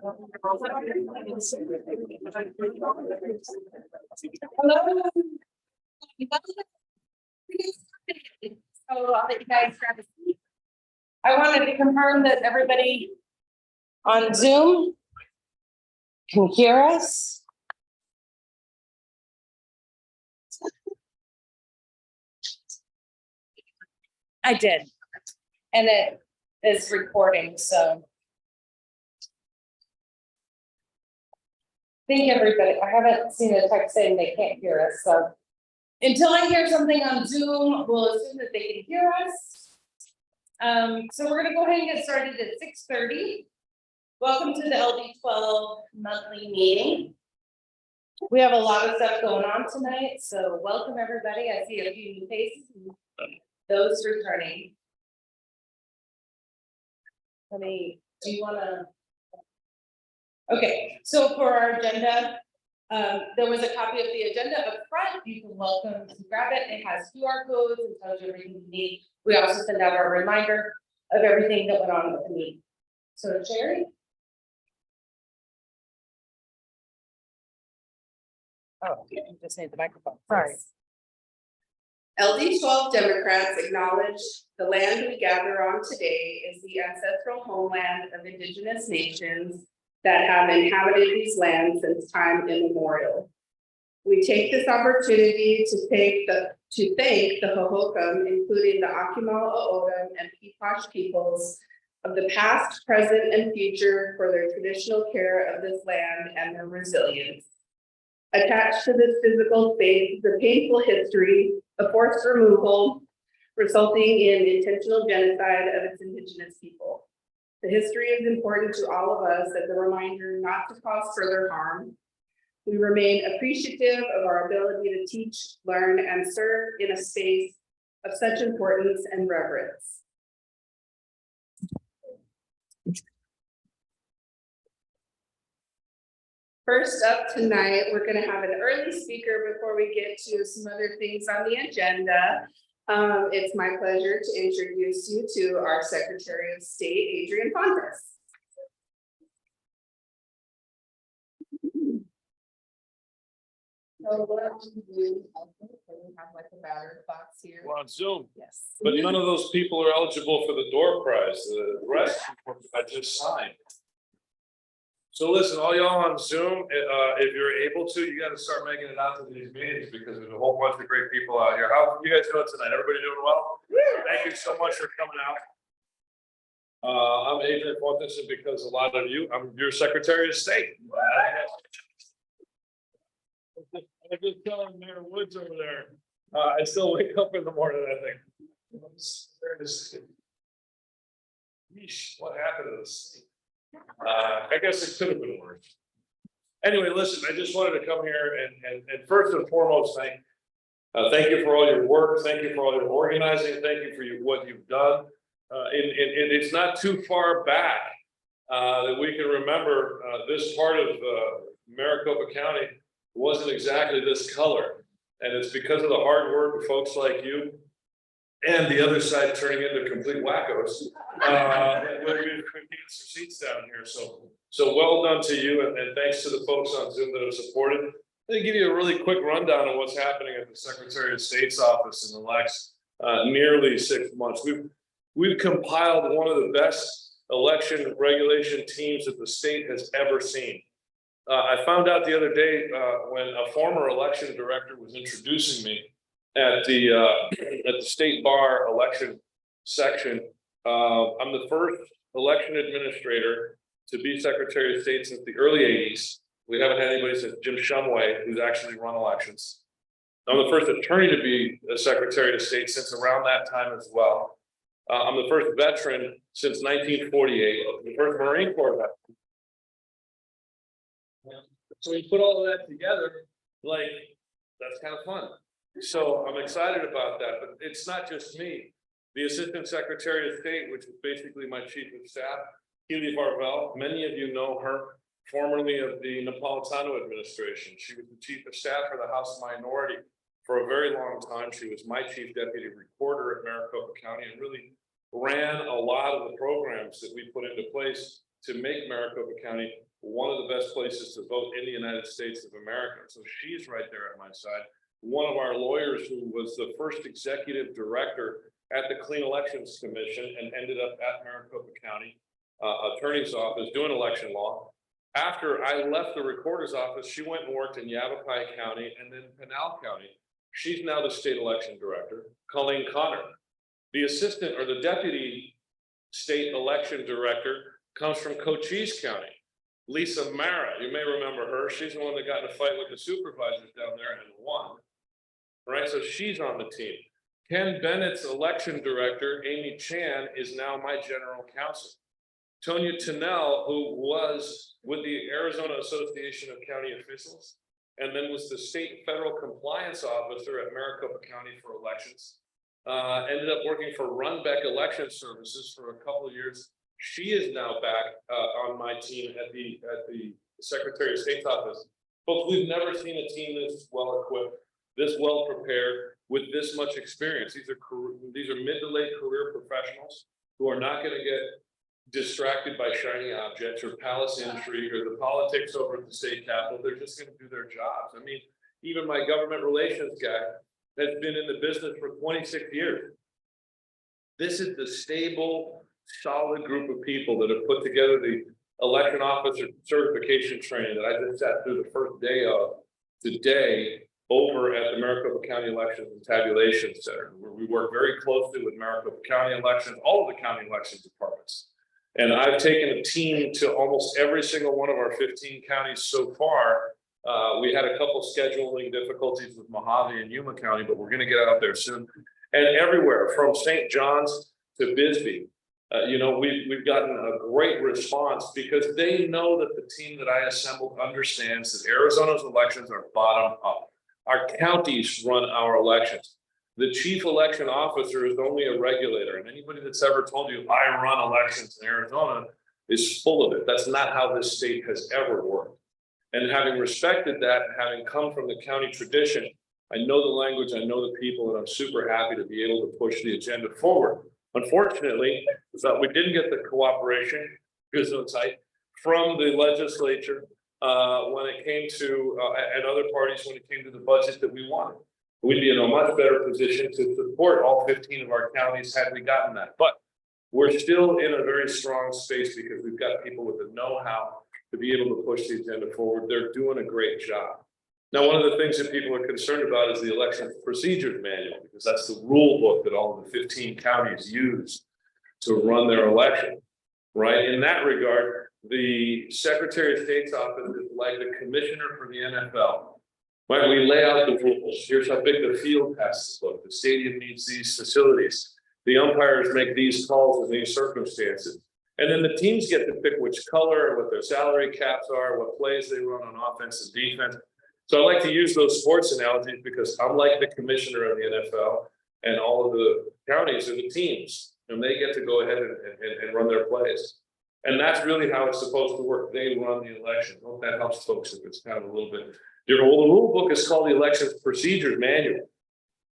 Hello. So I'll let you guys grab a seat. I wanted to confirm that everybody on Zoom can hear us. I did. And it is recording, so. Thank everybody. I haven't seen a text saying they can't hear us, so. Until I hear something on Zoom, we'll assume that they can hear us. So we're gonna go ahead and get started at 6:30. Welcome to the LD12 monthly meeting. We have a lot of stuff going on tonight, so welcome everybody. I see a few new faces, and those returning. Do you wanna? Okay, so for our agenda, there was a copy of the agenda up front. You can welcome to grab it. It has QR codes and tells you everything you need. We also send out a reminder of everything that went on with the meeting. So Sherry? Oh, you just need the microphone. Sorry. LD12 Democrats acknowledge the land we gather on today is the ancestral homeland of Indigenous nations that have inhabited these lands since time immemorial. We take this opportunity to thank the Hohokam, including the Akimal O'odham and Pequash peoples of the past, present, and future for their traditional care of this land and their resilience. Attached to this physical space is a painful history of forced removal, resulting in intentional genocide of its Indigenous people. The history is important to all of us as a reminder not to cause further harm. We remain appreciative of our ability to teach, learn, and serve in a space of such importance and reverence. First up tonight, we're going to have an early speaker before we get to some other things on the agenda. It's my pleasure to introduce you to our Secretary of State, Adrian Fontes. So what I'm going to do, we have like a battery box here. We're on Zoom. Yes. But none of those people are eligible for the door prize. The rest I just signed. So listen, all y'all on Zoom, if you're able to, you got to start making it out to these meetings because there's a whole bunch of great people out here. How you guys doing tonight? Everybody doing well? Thank you so much for coming out. I'm Adrian Fontes, and because a lot of you, I'm your Secretary of State. I'm just telling Mayor Woods over there. I still wake up in the morning, I think. Yeesh, what happened to this? I guess it could have been worse. Anyway, listen, I just wanted to come here and first and foremost, thank you for all your work. Thank you for all your organizing. Thank you for what you've done. It's not too far back that we can remember this part of Maricopa County wasn't exactly this color. And it's because of the hard work of folks like you and the other side turning into complete wackos. We're getting some seats down here. So well done to you, and thanks to the folks on Zoom that have supported. I'm going to give you a really quick rundown of what's happening at the Secretary of State's office in the next nearly 6 months. We've compiled one of the best election regulation teams that the state has ever seen. I found out the other day when a former election director was introducing me at the state bar election section. I'm the first election administrator to be Secretary of State since the early 80s. We haven't had anybody since Jim Shumway, who's actually run elections. I'm the first attorney to be a Secretary of State since around that time as well. I'm the first veteran since 1948, the first Marine Corps veteran. So we put all of that together, like, that's kind of fun. So I'm excited about that, but it's not just me. The Assistant Secretary of State, which is basically my Chief of Staff, Keely Varvel, many of you know her, formerly of the Napolitano administration. She was the Chief of Staff for the House Minority for a very long time. She was my Chief Deputy Recorder at Maricopa County and really ran a lot of the programs that we put into place to make Maricopa County one of the best places to vote in the United States of America. So she's right there at my side. One of our lawyers who was the first executive director at the Clean Elections Commission and ended up at Maricopa County Attorney's Office doing election law. After I left the recorder's office, she went and worked in Yavapai County and then Pinal County. She's now the state election director. Colleen Connor, the assistant or the deputy state election director, comes from Cochise County. Lisa Mara, you may remember her. She's the one that got in a fight with the supervisors down there and won. Right, so she's on the team. Ken Bennett's election director, Amy Chan, is now my general counsel. Tonya Tunnell, who was with the Arizona Association of County Officials, and then was the state and federal compliance officer at Maricopa County for elections, ended up working for Runbeck Election Services for a couple of years. She is now back on my team at the Secretary of State's office. Folks, we've never seen a team this well equipped, this well prepared, with this much experience. These are mid to late career professionals who are not going to get distracted by shiny objects or palace intrigue or the politics over at the state capitol. They're just going to do their jobs. I mean, even my government relations guy has been in the business for 26 years. This is the stable, solid group of people that have put together the election officer certification training that I just sat through the first day of today over at the Maricopa County Elections and Tabulation Center, where we work very closely with Maricopa County elections, all of the county elections departments. And I've taken a team to almost every single one of our 15 counties so far. We had a couple scheduling difficulties with Mojave and Yuma County, but we're going to get out there soon. And everywhere from St. John's to Bisbee, we've gotten a great response because they know that the team that I assembled understands that Arizona's elections are bottom up. Our counties run our elections. The chief election officer is only a regulator, and anybody that's ever told you I run elections in Arizona is full of it. That's not how this state has ever worked. And having respected that, having come from the county tradition, I know the language, I know the people, and I'm super happy to be able to push the agenda forward. Unfortunately, we didn't get the cooperation, from the legislature when it came to, and other parties when it came to the budget that we wanted. We'd be in a much better position to support all 15 of our counties had we gotten that. But we're still in a very strong space because we've got people with the know-how to be able to push the agenda forward. They're doing a great job. Now, one of the things that people are concerned about is the election procedures manual, because that's the rule book that all of the 15 counties use to run their election, right? In that regard, the Secretary of State's office is like the commissioner for the NFL. Right, we lay out the rules. Here's how big the field has to look. The stadium needs these facilities. The umpires make these calls in these circumstances. And then the teams get to pick which color, what their salary caps are, what plays they run on offense and defense. So I like to use those sports analogies because I'm like the commissioner of the NFL, and all of the counties are the teams, and they get to go ahead and run their plays. And that's really how it's supposed to work. They run the election. I hope that helps folks if it's kind of a little bit. Well, the rule book is called the Elections Procedures Manual.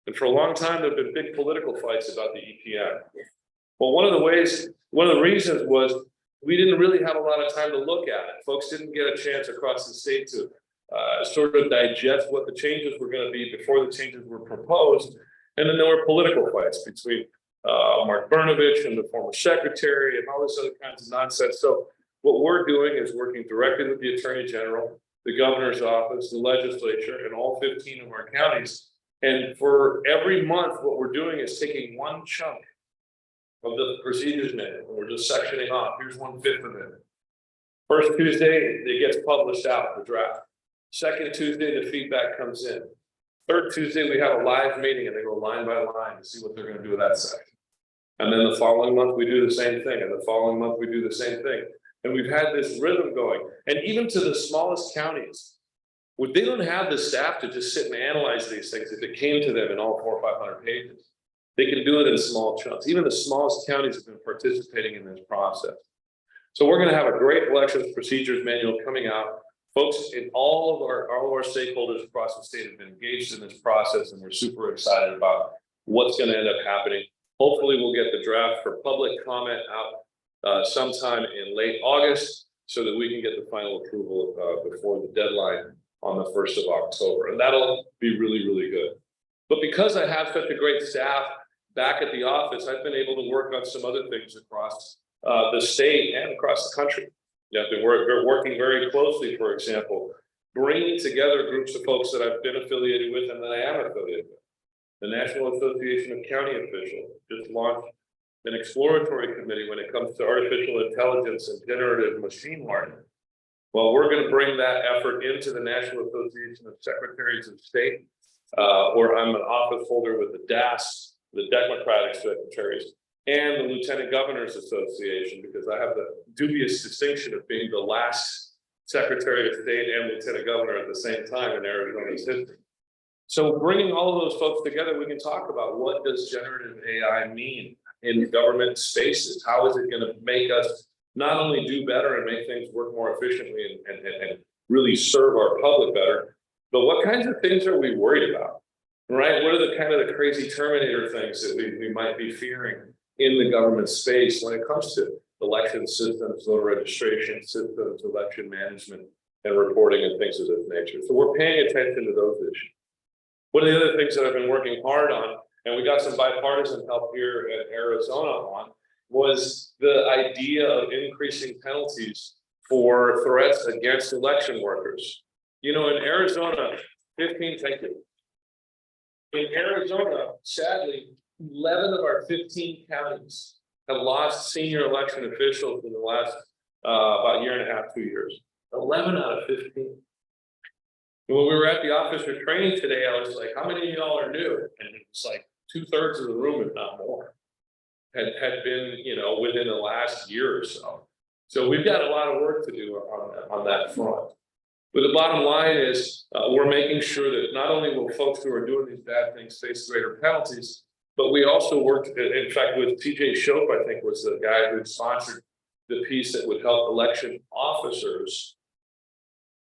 And for a long time, there have been big political fights about the EPM. Well, one of the reasons was we didn't really have a lot of time to look at it. Folks didn't get a chance across the state to sort of digest what the changes were going to be before the changes were proposed. And then there were political fights between Mark Brnovich and the former secretary and all this other kinds of nonsense. So what we're doing is working directly with the Attorney General, the governor's office, the legislature, and all 15 of our counties. And for every month, what we're doing is taking one chunk of the procedures manual, and we're just sectioning off. Here's 1/5 of it. First Tuesday, it gets published out, the draft. Second Tuesday, the feedback comes in. Third Tuesday, we have a live meeting and they go line by line to see what they're going to do with that section. And then the following month, we do the same thing. And the following month, we do the same thing. And we've had this rhythm going. And even to the smallest counties, they don't have the staff to just sit and analyze these things if it came to them in all 400 or 500 pages. They can do it in small chunks. Even the smallest counties have been participating in this process. So we're going to have a great elections procedures manual coming out. Folks, in all of our stakeholders across the state have been engaged in this process, and we're super excited about what's going to end up happening. Hopefully we'll get the draft for public comment out sometime in late August. so that we can get the final approval before the deadline on the 1st of October. And that'll be really, really good. But because I have such a great staff back at the office, I've been able to work on some other things across the state and across the country. Yeah, we're working very closely, for example, bringing together groups of folks that I've been affiliated with and that I am affiliated with. The National Association of County Officials just launched an exploratory committee when it comes to artificial intelligence and generative machine learning. Well, we're going to bring that effort into the National Association of Secretaries of State, where I'm an office holder with the DAS, the Democratic Secretaries, and the Lieutenant Governors Association, because I have the dubious distinction of being the last Secretary of State and Lieutenant Governor at the same time in Arizona's history. So bringing all of those folks together, we can talk about what does generative AI mean in government spaces? How is it going to make us not only do better and make things work more efficiently and really serve our public better, but what kinds of things are we worried about, right? What are the kind of the crazy Terminator things that we might be fearing in the government space when it comes to election systems, voter registration systems, election management, and reporting and things of this nature. So we're paying attention to those issues. One of the other things that I've been working hard on, and we got some bipartisan help here in Arizona on, was the idea of increasing penalties for threats against election workers. You know, in Arizona, thank you. In Arizona, sadly, 11 of our 15 counties have lost senior election officials in the last about year and a half, 2 years. 11 out of 15. And when we were at the office for training today, I was like, how many of y'all are new? And it was like 2/3 of the room, if not more, had been, you know, within the last year or so. So we've got a lot of work to do on that front. But the bottom line is we're making sure that not only will folks who are doing these bad things face greater penalties, but we also worked, in fact, with TJ Shope, I think was the guy who sponsored the piece that would help election officers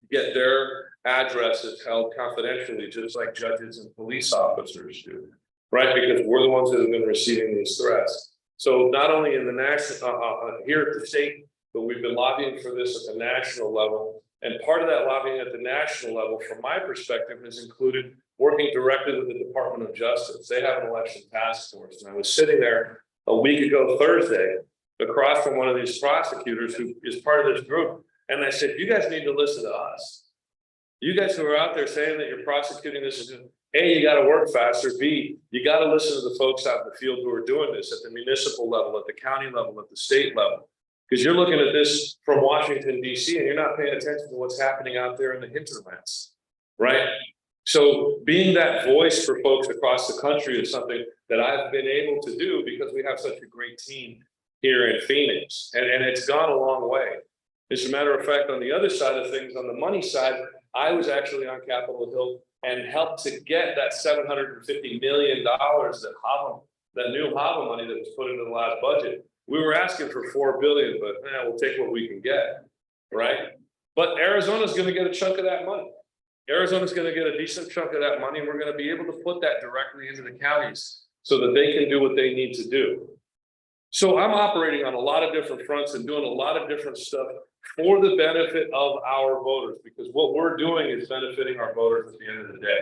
get their addresses held confidentially, just like judges and police officers do, right? Because we're the ones that have been receiving these threats. So not only in the national, here at the state, but we've been lobbying for this at the national level. And part of that lobbying at the national level, from my perspective, has included working directly with the Department of Justice. They have an election task force. And I was sitting there a week ago Thursday, across from one of these prosecutors who is part of this group. And I said, you guys need to listen to us. You guys who are out there saying that you're prosecuting this, is A, you got to work faster. B, you got to listen to the folks out in the field who are doing this at the municipal level, at the county level, at the state level. Because you're looking at this from Washington, D.C., and you're not paying attention to what's happening out there in the hinterlands, right? So being that voice for folks across the country is something that I've been able to do because we have such a great team here in Phoenix, and it's gone a long way. As a matter of fact, on the other side of things, on the money side, I was actually on Capitol Hill and helped to get that $750 million that new HAVA money that was put into the last budget. We were asking for $4 billion, but we'll take what we can get, right? But Arizona's going to get a chunk of that money. Arizona's going to get a decent chunk of that money, and we're going to be able to put that directly into the counties so that they can do what they need to do. So I'm operating on a lot of different fronts and doing a lot of different stuff for the benefit of our voters, because what we're doing is benefiting our voters at the end of the day.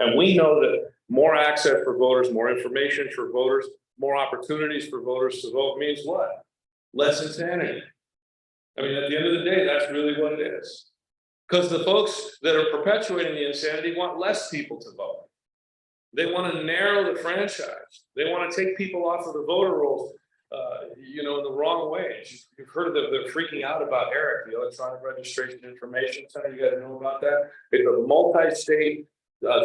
And we know that more access for voters, more information for voters, more opportunities for voters to vote means what? Less insanity. I mean, at the end of the day, that's really what it is. Because the folks that are perpetuating the insanity want less people to vote. They want to narrow the franchise. They want to take people off of the voter rolls, you know, in the wrong way. You've heard of them, they're freaking out about ERIC, the Electronic Registration Information Center. You guys know about that? It's a multi-state,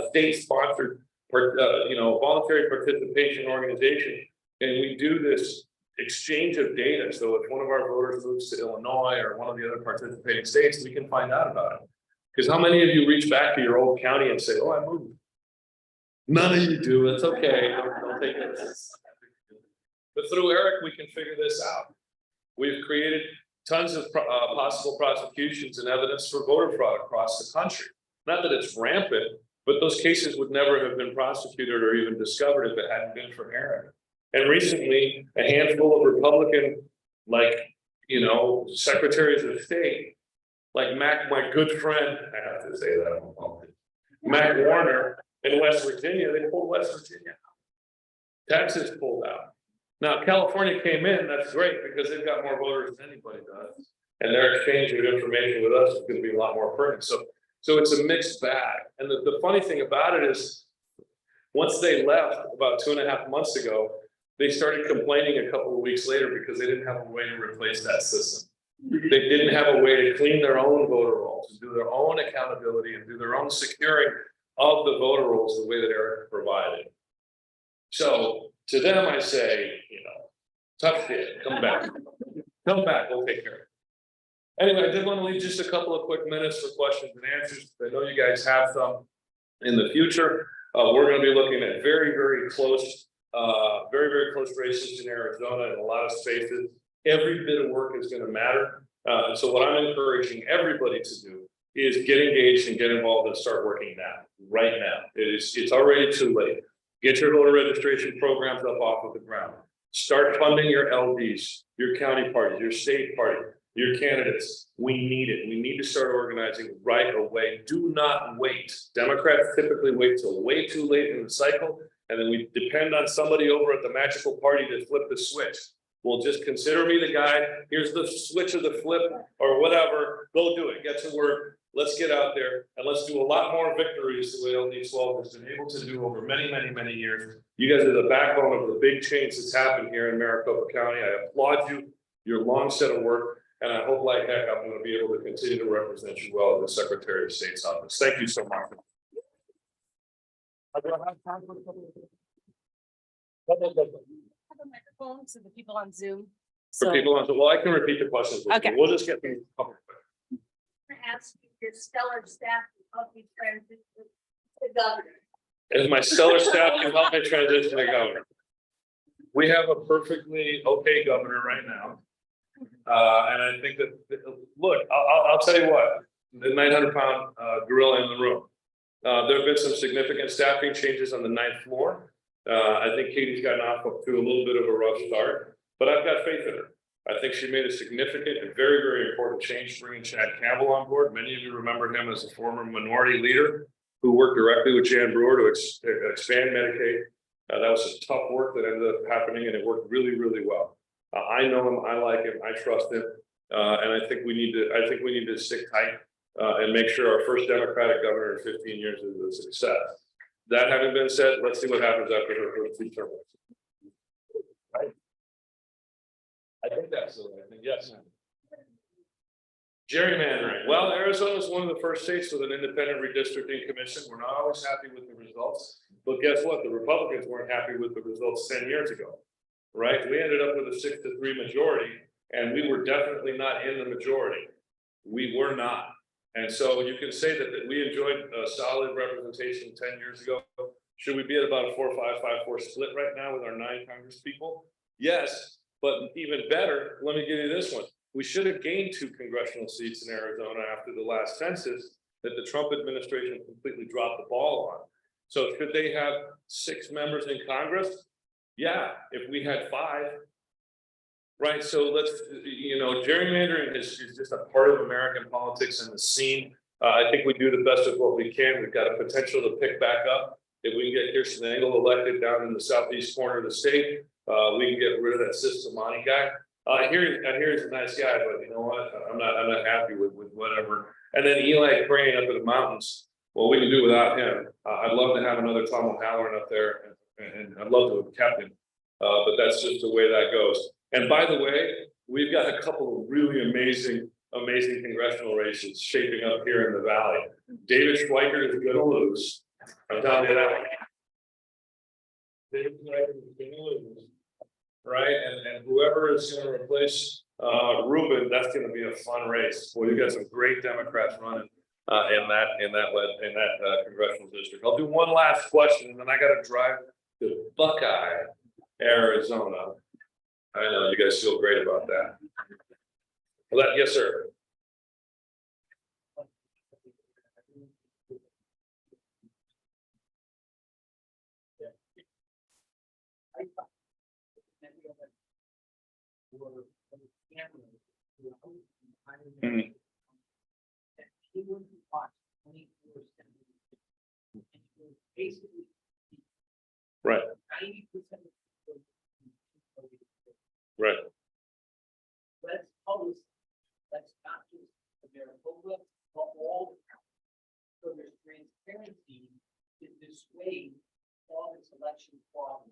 state-sponsored, you know, voluntary participation organization. And we do this exchange of data. So if one of our voters moves to Illinois or one of the other participating states, we can find out about it. Because how many of you reach back to your old county and say, oh, I moved? None of you do. It's okay. Don't take it. But through ERIC, we can figure this out. We've created tons of possible prosecutions and evidence for voter fraud across the country. Not that it's rampant, but those cases would never have been prosecuted or even discovered if it hadn't been for ERIC. And recently, a handful of Republican, like you know, secretaries of state, like Mac, my good friend, I have to say that, Mac Warner in West Virginia, they pulled West Virginia out. Texas pulled out. Now, California came in, that's great, because they've got more voters than anybody does. And their exchange of information with us is gonna be a lot more pertinent, so it's a mixed bag. And the funny thing about it is, once they left about 2.5 months ago, they started complaining a couple of weeks later because they didn't have a way to replace that system. They didn't have a way to clean their own voter rolls, and do their own accountability and do their own securing of the voter rolls the way that Eric provided. So to them, I say, you know, tough kid, come back, we'll take care of it. Anyway, I did want to leave just a couple of quick minutes for questions and answers. I know you guys have some in the future. We're going to be looking at very, very close races in Arizona in a lot of spaces. Every bit of work is going to matter. So what I'm encouraging everybody to do is get engaged and get involved and start working now, right now. It's already too late. Get your voter registration programs up off of the ground. Start funding your LDs, your county parties, your state party, your candidates. We need it. We need to start organizing right away. Do not wait. Democrats typically wait till way too late in the cycle, and then we depend on somebody over at the magical party to flip the switch. Well, just consider me the guy. Here's the switch of the flip or whatever. Go do it. Get to work. Let's get out there and let's do a lot more victories the way LD12 has been able to do over many, many, many years. You guys are the backbone of the big change that's happened here in Maricopa County. I applaud you, your long set of work, and I hope like heck I'm going to be able to continue to represent you well in the Secretary of State's office. Thank you so much. Have a microphone so the people on Zoom. For people on, well, I can repeat the questions. Okay. We'll just get through. Ask your stellar staff to help you transition to governor. As my stellar staff can help me transition to governor. We have a perfectly okay governor right now. And I think that, look, I'll tell you what, the 900-pound gorilla in the room. There have been some significant staffing changes on the 9th floor. I think Katie's gotten off to a little bit of a rough start, but I've got faith in her. I think she made a significant and very, very important change, bringing Chad Campbell on board. Many of you remember him as a former minority leader who worked directly with Jan Brewer to expand Medicaid. That was some tough work that ended up happening, and it worked really, really well. I know him, I like him, I trust him, and I think we need to stick tight and make sure our first Democratic governor in 15 years is a success. That having been said, let's see what happens after her first 2 terms. Right? I think that's the right thing. Yes. Gerrymandering. Well, Arizona is one of the first states with an independent redistricting commission. We're not always happy with the results, but guess what? The Republicans weren't happy with the results 10 years ago, right? We ended up with a 6-3 majority, and we were definitely not in the majority. We were not. And so you can say that we enjoyed a solid representation 10 years ago. Should we be at about a 4-5, 5-4 split right now with our 9 Congress people? Yes, but even better, let me give you this one. We should have gained 2 congressional seats in Arizona after the last census that the Trump administration completely dropped the ball on. So should they have 6 members in Congress? Yeah, if we had 5. Right, so let's, you know, gerrymandering is just a part of American politics and the scene. I think we do the best of what we can. We've got a potential to pick back up. If we can get Kirsten Engel elected down in the southeast corner of the state, we can get rid of that Sistamani guy. I hear he's a nice guy, but you know what? I'm not happy with whatever. And then Eli Crane up in the mountains. Well, we can do without him. I'd love to have another Tom O'Halloran up there, and I'd love to have kept him. But that's just the way that goes. And by the way, we've got a couple of really amazing congressional races shaping up here in the valley. David Schweiker is gonna lose. I'm telling you that. David Schweiker is gonna lose. Right, and whoever is gonna replace Rubin, that's gonna be a fun race. Well, you got some great Democrats running in that congressional district. I'll do one last question, and then I gotta drive to Buckeye, Arizona. I know you guys feel great about that. Well, yes, sir. anyone can watch 24/7. And it was basically Right, 90% of people. right. Let's publish, let's not just America, but all the counties. So there's transparency to dissuade all this election fraud.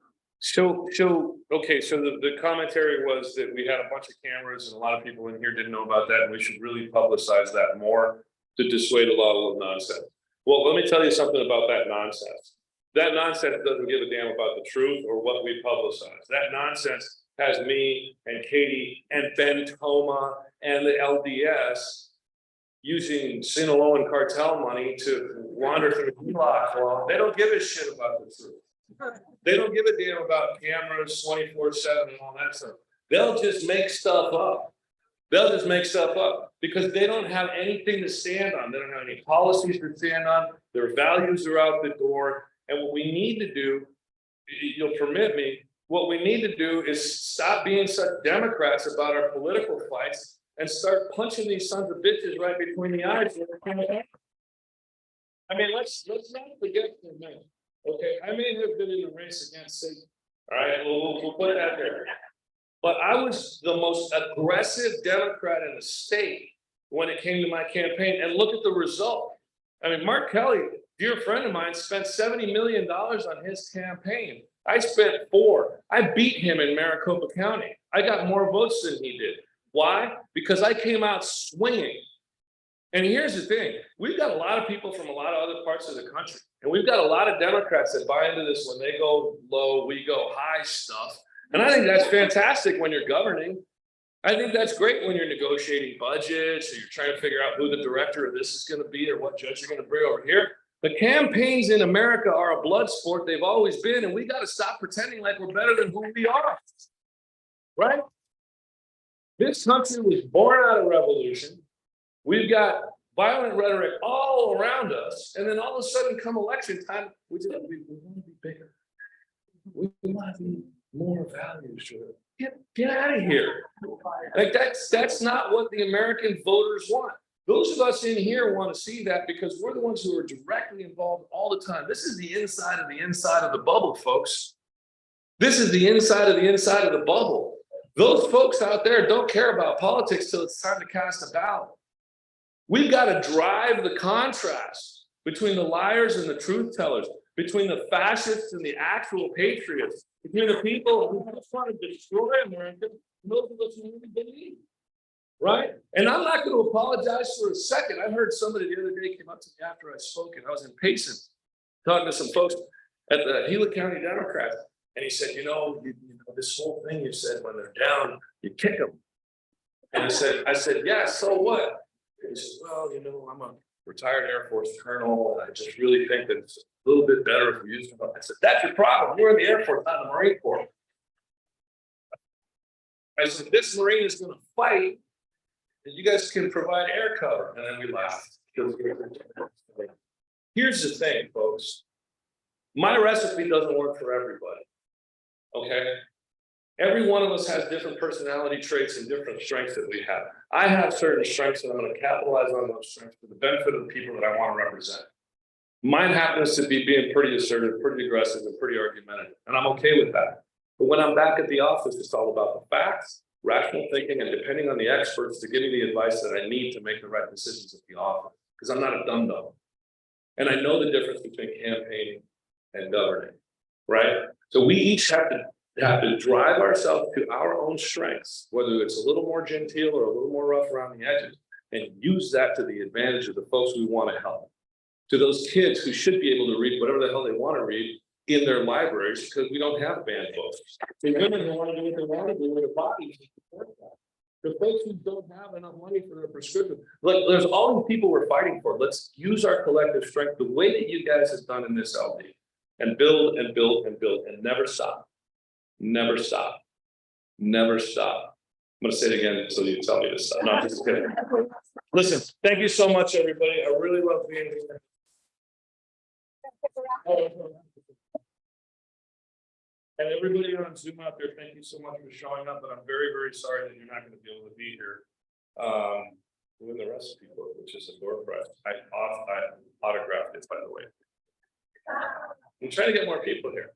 Okay, so the commentary was that we had a bunch of cameras and a lot of people in here didn't know about that, and we should really publicize that more to dissuade a lot of nonsense. Well, let me tell you something about that nonsense. That nonsense doesn't give a damn about the truth or what we publicize. That nonsense has me and Katie and Ben Toma and the LDS using Sinaloa and cartel money to wander through the block. Well, they don't give a shit about the truth. They don't give a damn about cameras 24/7 and all that stuff. They'll just make stuff up. They'll just make stuff up because they don't have anything to stand on. They don't have any policies to stand on. Their values are out the door. And what we need to do, you'll permit me, what we need to do is stop being such Democrats about our political fights and start punching these sons of bitches right between the eyes. I mean, let's not forget for a minute. Okay, I may have been in the race against Satan. All right, we'll put that there. But I was the most aggressive Democrat in the state when it came to my campaign. And look at the result. I mean, Mark Kelly, dear friend of mine, spent $70 million on his campaign. I spent $4 million. I beat him in Maricopa County. I got more votes than he did. Why? Because I came out swinging. And here's the thing, we've got a lot of people from a lot of other parts of the country, and we've got a lot of Democrats that buy into this when they go low, we go high stuff. And I think that's fantastic when you're governing. I think that's great when you're negotiating budgets, or you're trying to figure out who the director of this is going to be or what judge you're going to bring over here. The campaigns in America are a blood sport. They've always been, and we got to stop pretending like we're better than who we are. Right? This country was born out of revolution. We've got violent rhetoric all around us, and then all of a sudden, come election time, we want to be bigger. We want to be more values. Get out of here! Like that's not what the American voters want. Those of us in here want to see that because we're the ones who are directly involved all the time. This is the inside of the bubble, folks. This is the inside of the bubble. Those folks out there don't care about politics till it's time to cast a ballot. We've got to drive the contrast between the liars and the truth tellers, between the fascists and the actual patriots, between the people who just want to destroy America and those of us who really believe. Right? And I'm not going to apologize for a second. I heard somebody the other day came up to me after I spoke, and I was in Payson talking to some folks at the Gila County Democrats. And he said, you know, this whole thing you said, when they're down, you kick them. And I said, yeah, so what? He says, well, you know, I'm a retired Air Force colonel, and I just really think that it's a little bit better if we use them. I said, that's your problem. You're in the Air Force, not the Marine Corps. I said, this Marine is going to fight, and you guys can provide air cover. And then we laughed. Here's the thing, folks. My recipe doesn't work for everybody. Okay? Every one of us has different personality traits and different strengths that we have. I have certain strengths, and I'm going to capitalize on those strengths for the benefit of the people that I want to represent. Mine happens to be being pretty assertive, pretty aggressive, and pretty argumentative, and I'm okay with that. But when I'm back at the office, it's all about the facts, rational thinking, and depending on the experts to give me the advice that I need to make the right decisions at the office, because I'm not a dum-dum. And I know the difference between campaigning and governing, right? So we each have to drive ourselves to our own strengths, whether it's a little more genteel or a little more rough around the edges, and use that to the advantage of the folks we want to help. To those kids who should be able to read whatever the hell they want to read in their libraries, because we don't have banned books. The women who want to do what they want to do with their bodies. The folks who don't have enough money for their prescription. Like, there's all these people we're fighting for. Let's use our collective strength the way that you guys have done in this LD, and build and build and build and never stop. Never stop. Never stop. I'm going to say it again so you tell me to stop. No, I'm just kidding. Listen, thank you so much, everybody. I really love being here. And everybody on Zoom out there, thank you so much for showing up. But I'm very, very sorry that you're not going to be able to be here. Win the recipe book, which is a door prize. I autographed it, by the way. I'm trying to get more people here.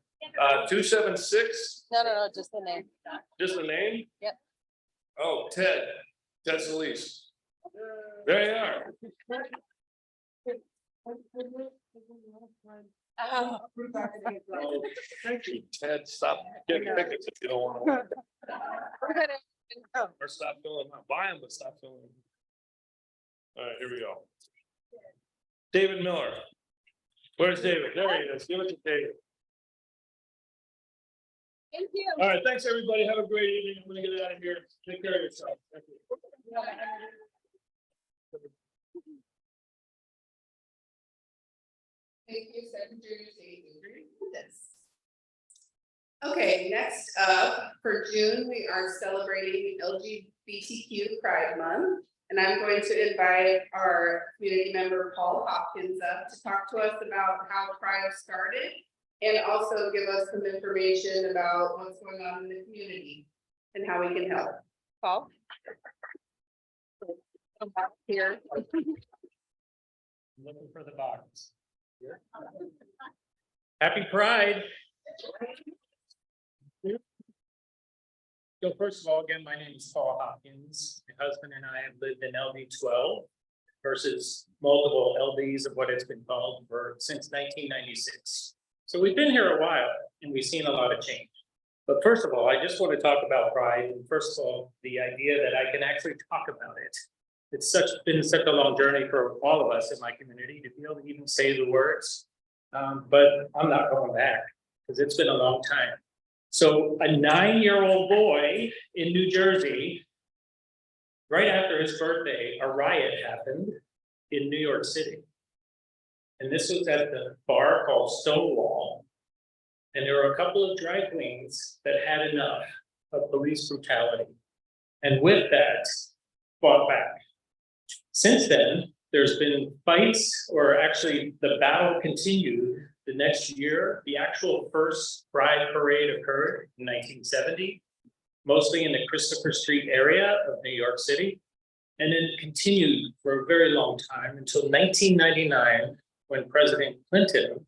276, No, just the name. just the name? Yep. Oh, Ted Solis. There you are. Oh. Oh, thank you, Ted. Stop getting tickets if you don't want to. Or stop filling them out. Buy them, but stop filling them. All right, here we go. David Miller. Where's David? There he is. Give it to David. Thank you. All right, thanks, everybody. Have a great evening. I'm gonna get out of here. Take care of yourself. Thank you. Thank you, Secretary of State Adrian Fontes. Okay, next up, for June, we are celebrating LGBTQ Pride Month. And I'm going to invite our community member, Paul Hopkins, up to talk to us about how Pride started and also give us some information about what's going on in the community and how we can help. Paul? Here. Looking for the box. Happy Pride. So first of all, again, my name is Paul Hopkins. My husband and I have lived in LD12 versus multiple LDs of what it's been called since 1996. So we've been here a while and we've seen a lot of change. But first of all, I just want to talk about Pride. And first of all, the idea that I can actually talk about it. It's been such a long journey for all of us in my community to be able to even say the words. But I'm not going back because it's been a long time. So a 9-year-old boy in New Jersey, right after his birthday, a riot happened in New York City. And this was at the bar called Stonewall. And there were a couple of drag queens that had enough of police brutality. And with that, fought back. Since then, there's been fights, or actually the battle continued. The next year, the actual first Pride parade occurred in 1970, mostly in the Christopher Street area of New York City, and then continued for a very long time until 1999, when President Clinton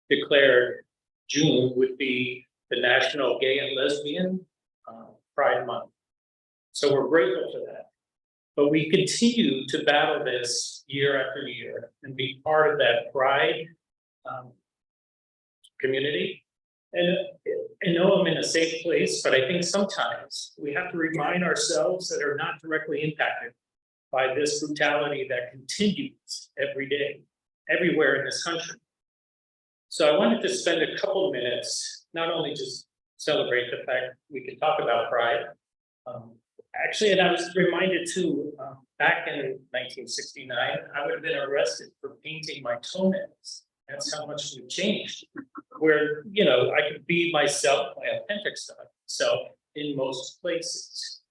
declared June would be the National Gay and Lesbian Pride Month. So we're grateful for that. But we continue to battle this year after year and be part of that Pride community. And I know I'm in a safe place, but I think sometimes we have to remind ourselves that are not directly impacted by this brutality that continues every day, everywhere in this country. So I wanted to spend a couple of minutes, not only just celebrate the fact we can talk about Pride. Actually, and I was reminded too, back in 1969, I would have been arrested for painting my toenails. That's how much we've changed. Where, you know, I could be myself, my authentic self in most places.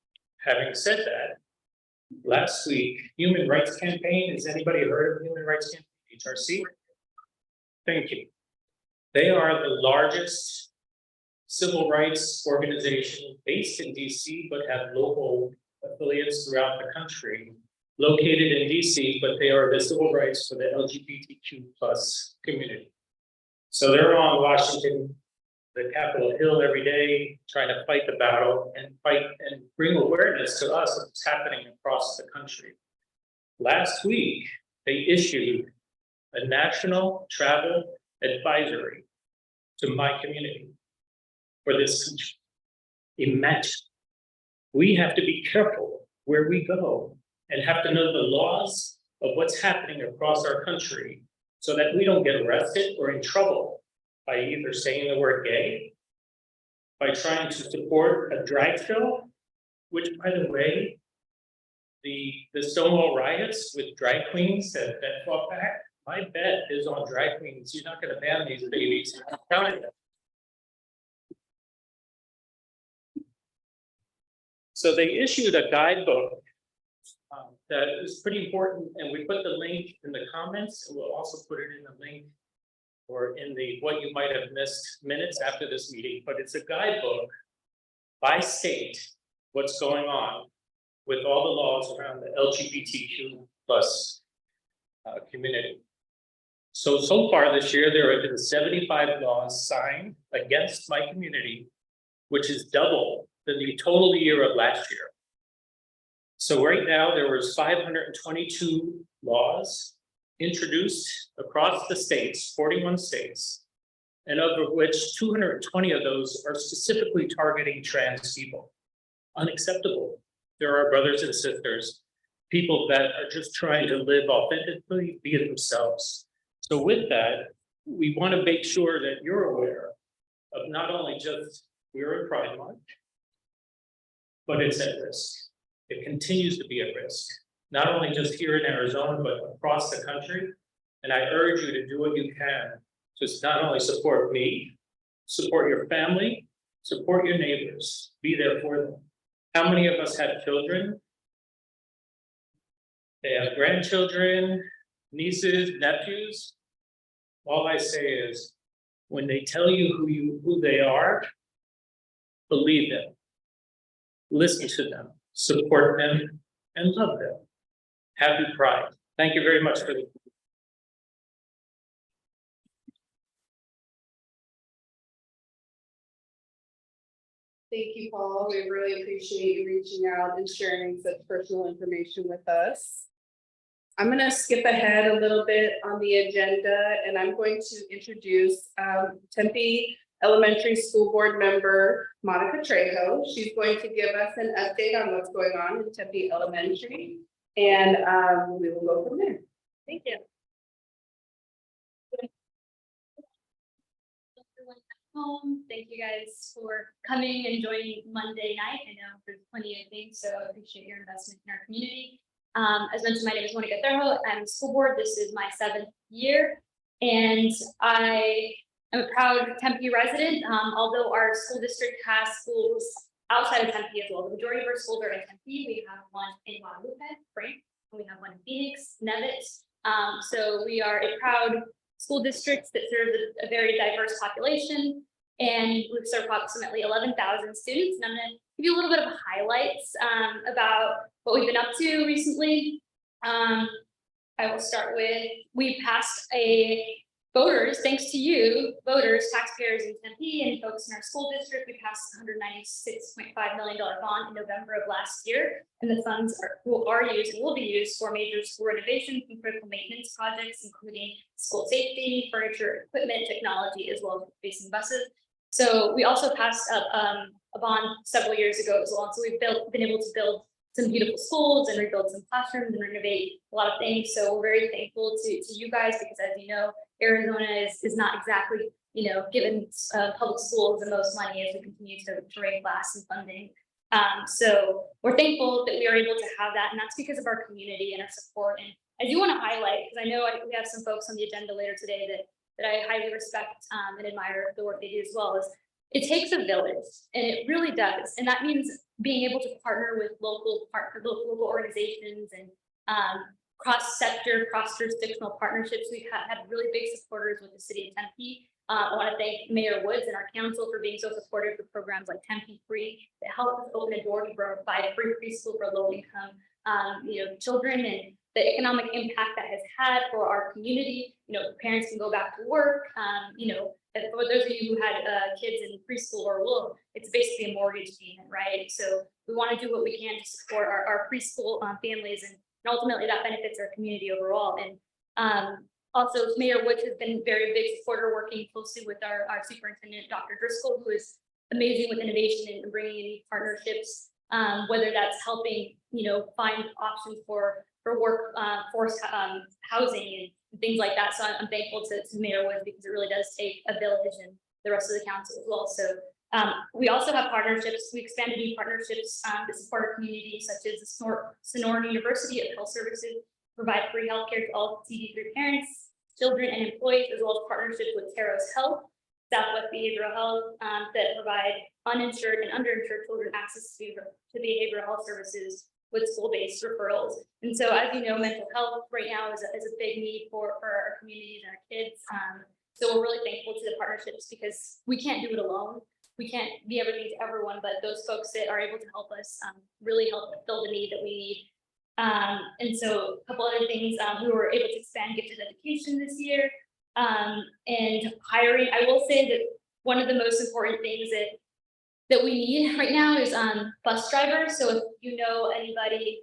Having said that, last week, Human Rights Campaign, has anybody heard of Human Rights Campaign, HRC? Thank you. They are the largest civil rights organization based in DC, but have local affiliates throughout the country, located in DC, but they are the civil rights for the LGBTQ plus community. So they're on Washington, the Capitol Hill every day, trying to fight the battle and fight and bring awareness to us of what's happening across the country. Last week, they issued a national travel advisory to my community for this country. Imagine, we have to be careful where we go and have to know the laws of what's happening across our country so that we don't get arrested or in trouble by either saying the word gay, by trying to support a drag show, which, by the way, the Stonewall riots with drag queens that fought back, my bet is on drag queens. You're not going to ban these babies. I'm telling you. So they issued a guidebook that is pretty important, and we put the link in the comments, and we'll also put it in the link or in the what you might have missed minutes after this meeting, but it's a guidebook by state, what's going on with all the laws around the LGBTQ plus community. So far this year, there have been 75 laws signed against my community, which is double than the total year of last year. So right now, there was 522 laws introduced across the states, 41 states, and of which 220 of those are specifically targeting trans people. Unacceptable. There are brothers and sisters, people that are just trying to live authentically, be themselves. So with that, we want to make sure that you're aware of not only just we're in Pride Month, but it's at risk. It continues to be at risk, not only just here in Arizona, but across the country. And I urge you to do what you can to not only support me, support your family, support your neighbors, be there for them. How many of us have children? They have grandchildren, nieces, nephews. All I say is, when they tell you who they are, believe them, listen to them, support them, and love them. Happy Pride. Thank you very much for the. Thank you, Paul. We really appreciate you reaching out and sharing such personal information with us. I'm going to skip ahead a little bit on the agenda, and I'm going to introduce Tempe Elementary School Board member Monica Trejo. She's going to give us an update on what's going on in Tempe Elementary, and we will go from there. Thank you. Home. Thank you guys for coming and joining Monday night. I know there's plenty of things, so I appreciate your investment in our community. As mentioned, my name is Monica Trejo. I'm school board. This is my 7th year, and I am a proud Tempe resident. Although our school district has schools outside of Tempe as well, the majority of our schools are in Tempe. We have one in Ahwatukee, Frank, and we have one in Phoenix, Nevis. So we are a proud school district that serves a very diverse population, and we serve approximately 11,000 students. And I'm going to give you a little bit of highlights about what we've been up to recently. I will start with, we passed voters, thanks to you, voters, taxpayers in Tempe and folks in our school district, we passed $196.5 million bond in November of last year. And the funds are used and will be used for major school renovations and critical maintenance projects, including school safety, furniture, equipment, technology, as well as facing buses. So we also passed up a bond several years ago as well. So we've been able to build some beautiful schools and rebuild some classrooms and renovate a lot of things. So we're very thankful to you guys, because as you know, Arizona is not exactly, giving public schools the most money as we continue to raise class and funding. So we're thankful that we are able to have that, and that's because of our community and our support. And I do want to highlight, because I know we have some folks on the agenda later today that I highly respect and admire the work they do as well, is it takes a village, and it really does. And that means being able to partner with local organizations and cross-sector, cross-jurisdictional partnerships. We've had really big supporters with the city of Tempe. I want to thank Mayor Woods and our council for being so supportive of programs like Tempe Free that helped us open a door to provide free preschool for low-income children, and the economic impact that has had for our community. Parents can go back to work. And for those of you who had kids in preschool or will, it's basically a mortgage payment, right? So we want to do what we can to support our preschool families, and ultimately that benefits our community overall. And also, Mayor Woods has been very big supporter, working closely with our superintendent, Dr. Driscoll, who is amazing with innovation and bringing in these partnerships, whether that's helping, find options for workforce housing and things like that. So I'm thankful to Mayor Woods, because it really does take a village, and the rest of the council as well. So we also have partnerships. We expanded new partnerships to support our community, such as the Sonoran University of Health Services, provide free healthcare to all TB3 parents, children, and employees, as well as partnerships with Trejo's Health, Southwest Behavioral Health, that provide uninsured and underinsured children access to behavioral health services with school-based referrals. And so, as you know, mental health right now is a big need for our communities and our kids. So we're really thankful to the partnerships, because we can't do it alone. we can't be everything to everyone, but those folks that are able to help us, really help fill the need that we need. And so a couple other things, we were able to expand gifted education this year. And hiring, I will say that one of the most important things that we need right now is bus drivers. So if you know anybody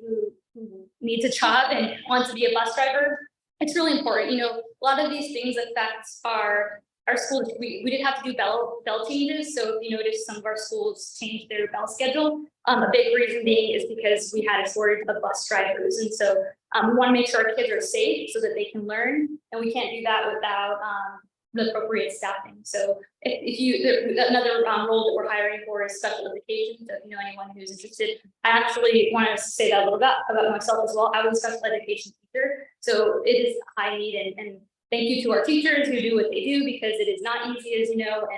who needs a job and wants to be a bus driver, it's really important. You know, a lot of these things affect our schools. We did have to do bell changes. So if you notice, some of our schools changed their bell schedule. A big reason being is because we had a shortage of bus drivers. And so we want to make sure our kids are safe so that they can learn. And we can't do that without the appropriate staffing. So if you, another role that we're hiring for is special education. So if you know anyone who's interested, I actually wanted to say that a little bit about myself as well. I was a special education teacher. So it is a high need, and thank you to our teachers who do what they do, because it is not easy, as you know,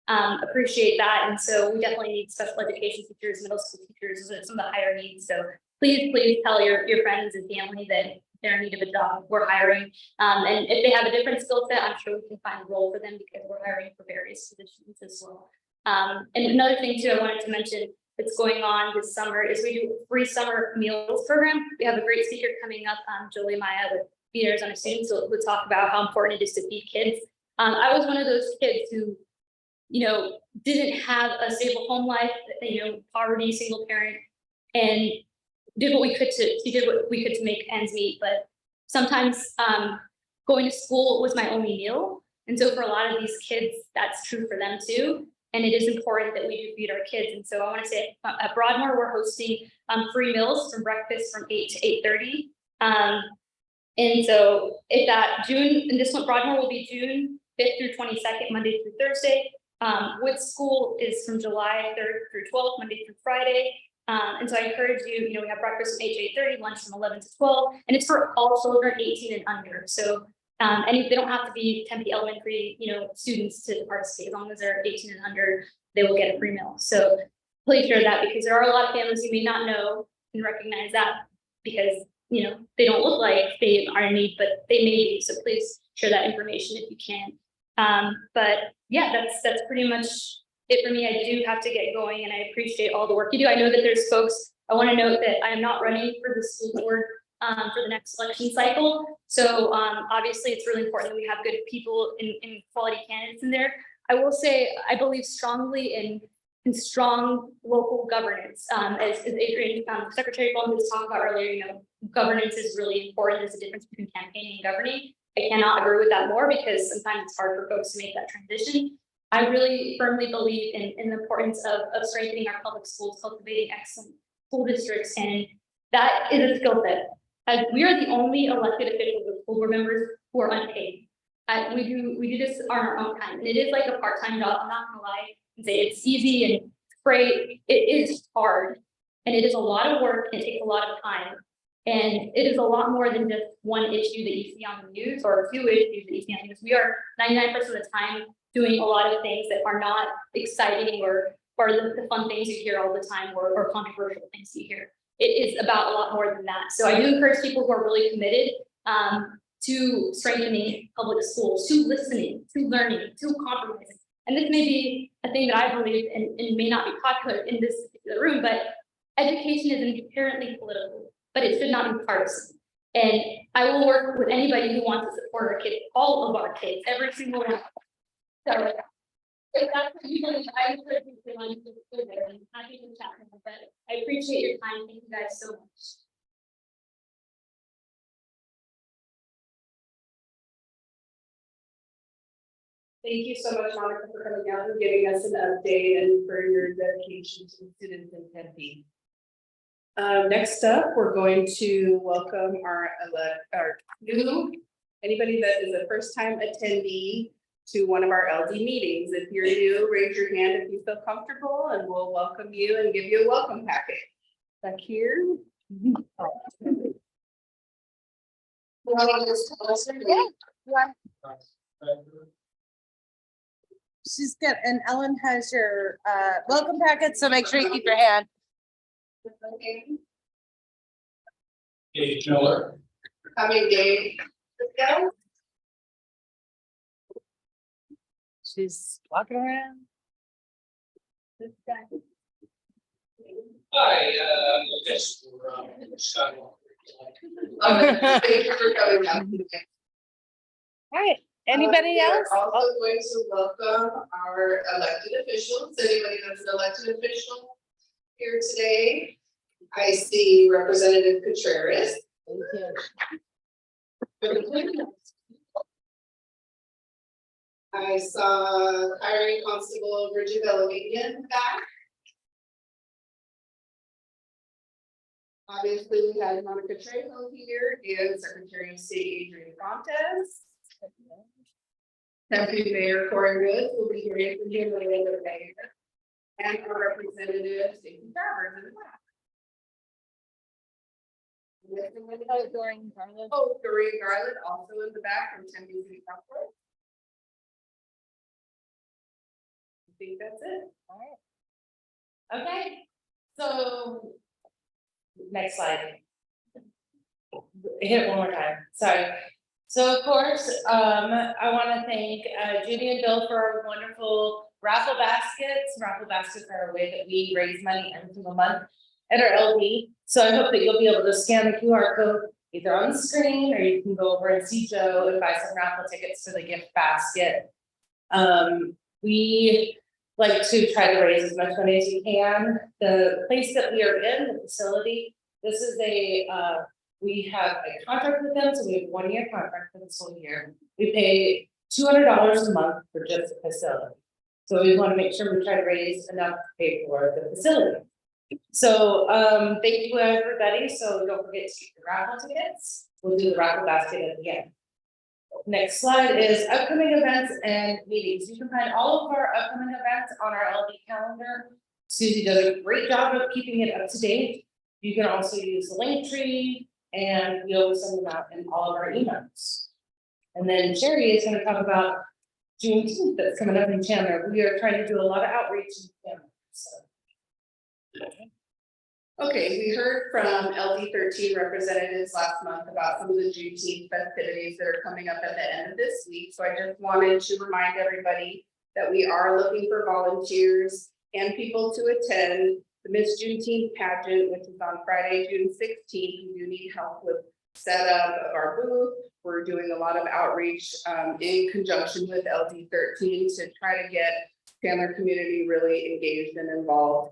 and appreciate that. And so we definitely need special education teachers, middle school teachers, some of the higher needs. So please tell your friends and family that they're in need of a job. We're hiring. And if they have a different skill set, I'm sure we can find a role for them, because we're hiring for various positions as well. And another thing too, I wanted to mention that's going on this summer is we do a free summer meals program. We have a great speaker coming up, Jolie Amaya with Feed Arizona Students, who will talk about how important it is to feed kids. I was one of those kids who, you know, didn't have a stable home life, you know, poverty, single parent, and did what we could to make ends meet. But sometimes going to school was my only meal. And so for a lot of these kids, that's true for them too. And it is important that we do feed our kids. And so I want to say at Broadmoor, we're hosting free meals from breakfast from 8 to 8:30. And so if that June, and this one, Broadmoor will be June 5th through 22nd, Monday through Thursday. Wood School is from July 3rd through 12th, Monday through Friday. And so I encourage you, you know, we have breakfast from 8 to 8:30, lunch from 11 to 12, and it's for all children 18 and under. So they don't have to be Tempe Elementary, you know, students to participate. As long as they're 18 and under, they will get a free meal. So please share that, because there are a lot of families you may not know and recognize that, because, you know, they don't look like they are in need, but they may be. So please share that information if you can. But yeah, that's pretty much it for me. I do have to get going, and I appreciate all the work you do. I know that there's folks, I want to note that I am not running for the school board for the next election cycle. So obviously it's really important that we have good people in quality candidates in there. I will say, I believe strongly in strong local governance. As Adrian, Secretary Fontes talked about earlier, you know, governance is really important. There's a difference between campaigning and governing. I cannot agree with that more, because sometimes it's hard for folks to make that transition. I really firmly believe in the importance of strengthening our public schools, cultivating excellent school districts, and that is a skill set. As we are the only elected officials with school board members who are unpaid. We do this on our own time, and it is like a part-time job. I'm not gonna lie and say it's easy and great. It is hard, and it is a lot of work, and it takes a lot of time. And it is a lot more than just one issue that you see on the news, or a few issues that you see on the news. We are 99% of the time doing a lot of things that are not exciting or the fun things you hear all the time, or controversial things you hear. It is about a lot more than that. So I do encourage people who are really committed to strengthening public schools, to listening, to learning, to compromising. And this may be a thing that I believe and may not be popular in this particular room, but education is inherently political, but it should not be partisan. And I will work with anybody who wants to support our kids, all of our kids, every single one. So if that's what you believe, I encourage you to run to the there, and happy to chat with you, but I appreciate your time. Thank you guys so much. Thank you so much, Monica, for coming out and giving us an update, and for your dedication to the students in Tempe. Next up, we're going to welcome our new, anybody that is a first-time attendee to one of our LD meetings. If you're new, raise your hand if you feel comfortable, and we'll welcome you and give you a welcome packet. Back here. She's good, and Ellen has your welcome packet, so make sure you keep your hand. Dave Miller. Coming, Dave. She's walking around. Hi, yes, we're, Scott. Thank you for coming out. All right, anybody We are else? Also Oh, going to welcome our elected officials, anybody that's an elected official here today. I see Representative Contreras. I saw hiring constable Bridget Bellovian back. Obviously, we had Monica Trejo here and Secretary of State Adrian Fontes. Tempe Mayor Corey Woods will be here from him a little bit later. And our representative, Stacey Travers in the back. Doreen Garland. Oh, Doreen Garland also in the back from Tempe City Council. I think that's it. Okay, so. Next slide. Hit it one more time, sorry. So of course, I want to thank Judy and Bill for our wonderful raffle baskets. Raffle baskets are a way that we raise money every single month at our LD. So I hope that you'll be able to scan the QR code either on the screen, or you can go over and see Joe and buy some raffle tickets to the gift basket. We like to try to raise as much money as you can. The place that we are in, the facility, this is we have a contract with them, so we have 1 year contract for this whole year. We pay $200 a month for just the facility. So we want to make sure we try to raise enough to pay for the facility. So thank you everybody. So don't forget to get the raffle tickets. We'll do the raffle basket at the end. Next slide is upcoming events and meetings. You can find all of our upcoming events on our LD calendar. Susie does a great job of keeping it up to date. You can also use the link tree, and we always send them out in all of our emails. And then Sherry is going to talk about Juneteenth that's coming up in Chandler. We are trying to do a lot of outreach in Chandler. So. Okay, we heard from LD13 representatives last month about some of the Juneteenth festivities that are coming up at the end of this week. So I just wanted to remind everybody that we are looking for volunteers and people to attend the Miss Juneteenth pageant, which is on Friday, June 16th. We do need help with setup of our booth. We're doing a lot of outreach in conjunction with LD13 to try to get Chandler community really engaged and involved.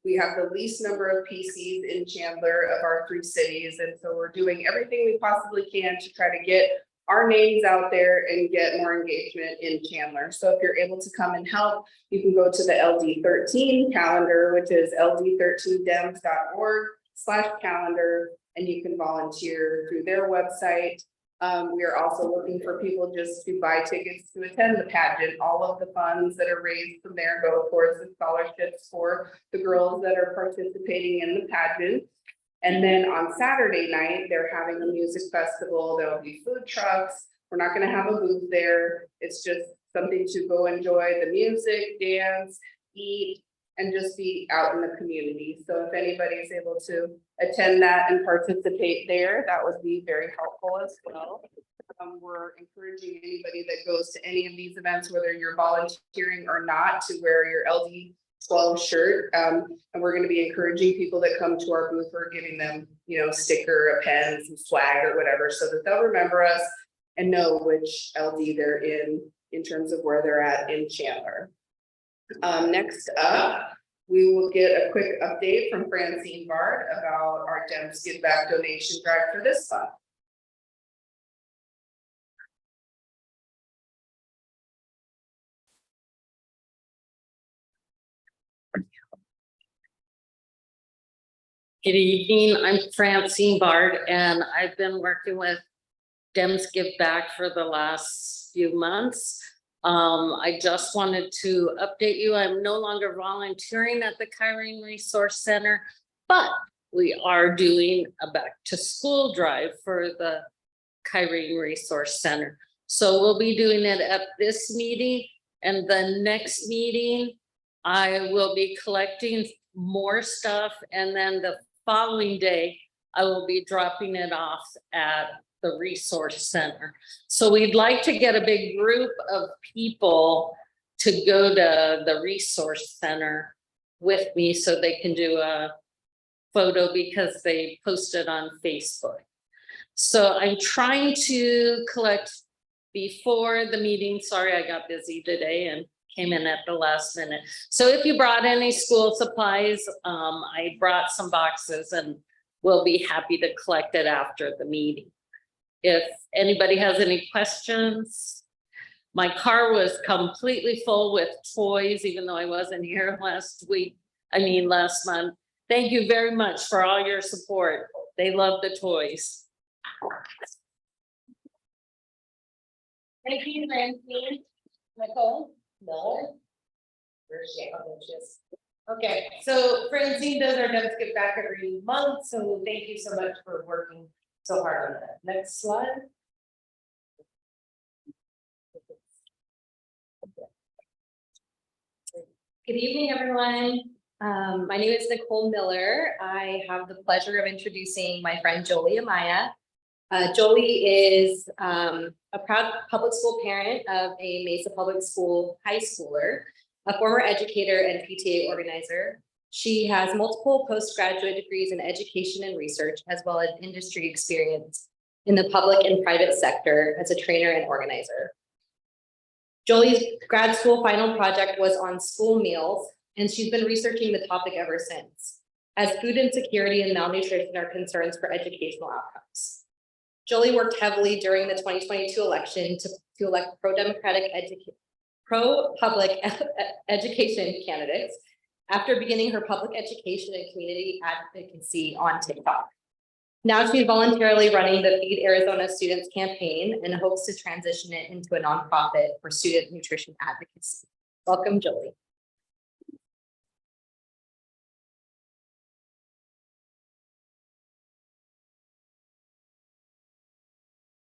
We have the least number of PCs in Chandler of our 3 cities, and so we're doing everything we possibly can to try to get our names out there and get more engagement in Chandler. So if you're able to come and help, you can go to the LD13 calendar, which is LD13Dems.org/calendar, and you can volunteer through their website. We are also looking for people just to buy tickets to attend the pageant. All of the funds that are raised from there go towards the scholarships for the girls that are participating in the pageant. And then on Saturday night, they're having a music festival. There'll be food trucks. We're not going to have a booth there. It's just something to go enjoy the music, dance, eat, and just be out in the community. So if anybody is able to attend that and participate there, that would be very helpful as well. We're encouraging anybody that goes to any of these events, whether you're volunteering or not, to wear your LD12 shirt. And we're going to be encouraging people that come to our booth. We're giving them, a sticker, a pen, some swag or whatever, so that they'll remember us and know which LD they're in terms of where they're at in Chandler. Next up, we will get a quick update from Francine Bard about our Dems Give Back donation drive for this month. Good evening, I'm Francine Bard, and I've been working with Dems Give Back for the last few months. I just wanted to update you. I'm no longer volunteering at the Kyrene Resource Center, but we are doing a back to school drive for the Kyrene Resource Center. So we'll be doing it at this meeting, and the next meeting, I will be collecting more stuff, and then the following day, I will be dropping it off at the resource center. So we'd like to get a big group of people to go to the resource center with me so they can do a photo because they posted on Facebook. So I'm trying to collect before the meeting. Sorry, I got busy today and came in at the last minute. So if you brought any school supplies, I brought some boxes and we'll be happy to collect it after the meeting. If anybody has any questions. My car was completely full with toys, even though I wasn't here last month. Thank you very much for all your support. They love the toys. Thank you, Francine. Nicole? No. Where's she? Oh, there she is. Okay, so Francine does our Dems Give Back every month, so thank you so much for working so hard on that. Next slide. Good evening, everyone. My name is Nicole Miller. I have the pleasure of introducing my friend Jolie Amaya. Jolie is a proud public school parent of a Mesa Public School high schooler, a former educator and PTA organizer. She has multiple postgraduate degrees in education and research, as well as industry experience in the public and private sector as a trainer and organizer. Jolie's grad school final project was on school meals, and she's been researching the topic ever since, as food insecurity and malnutrition are concerns for educational outcomes. Jolie worked heavily during the 2022 election to elect pro-democratic pro-public education candidates after beginning her public education and community advocacy on TikTok. Now she's voluntarily running the Feed Arizona Students campaign and hopes to transition it into a nonprofit for student nutrition advocacy. Welcome, Jolie.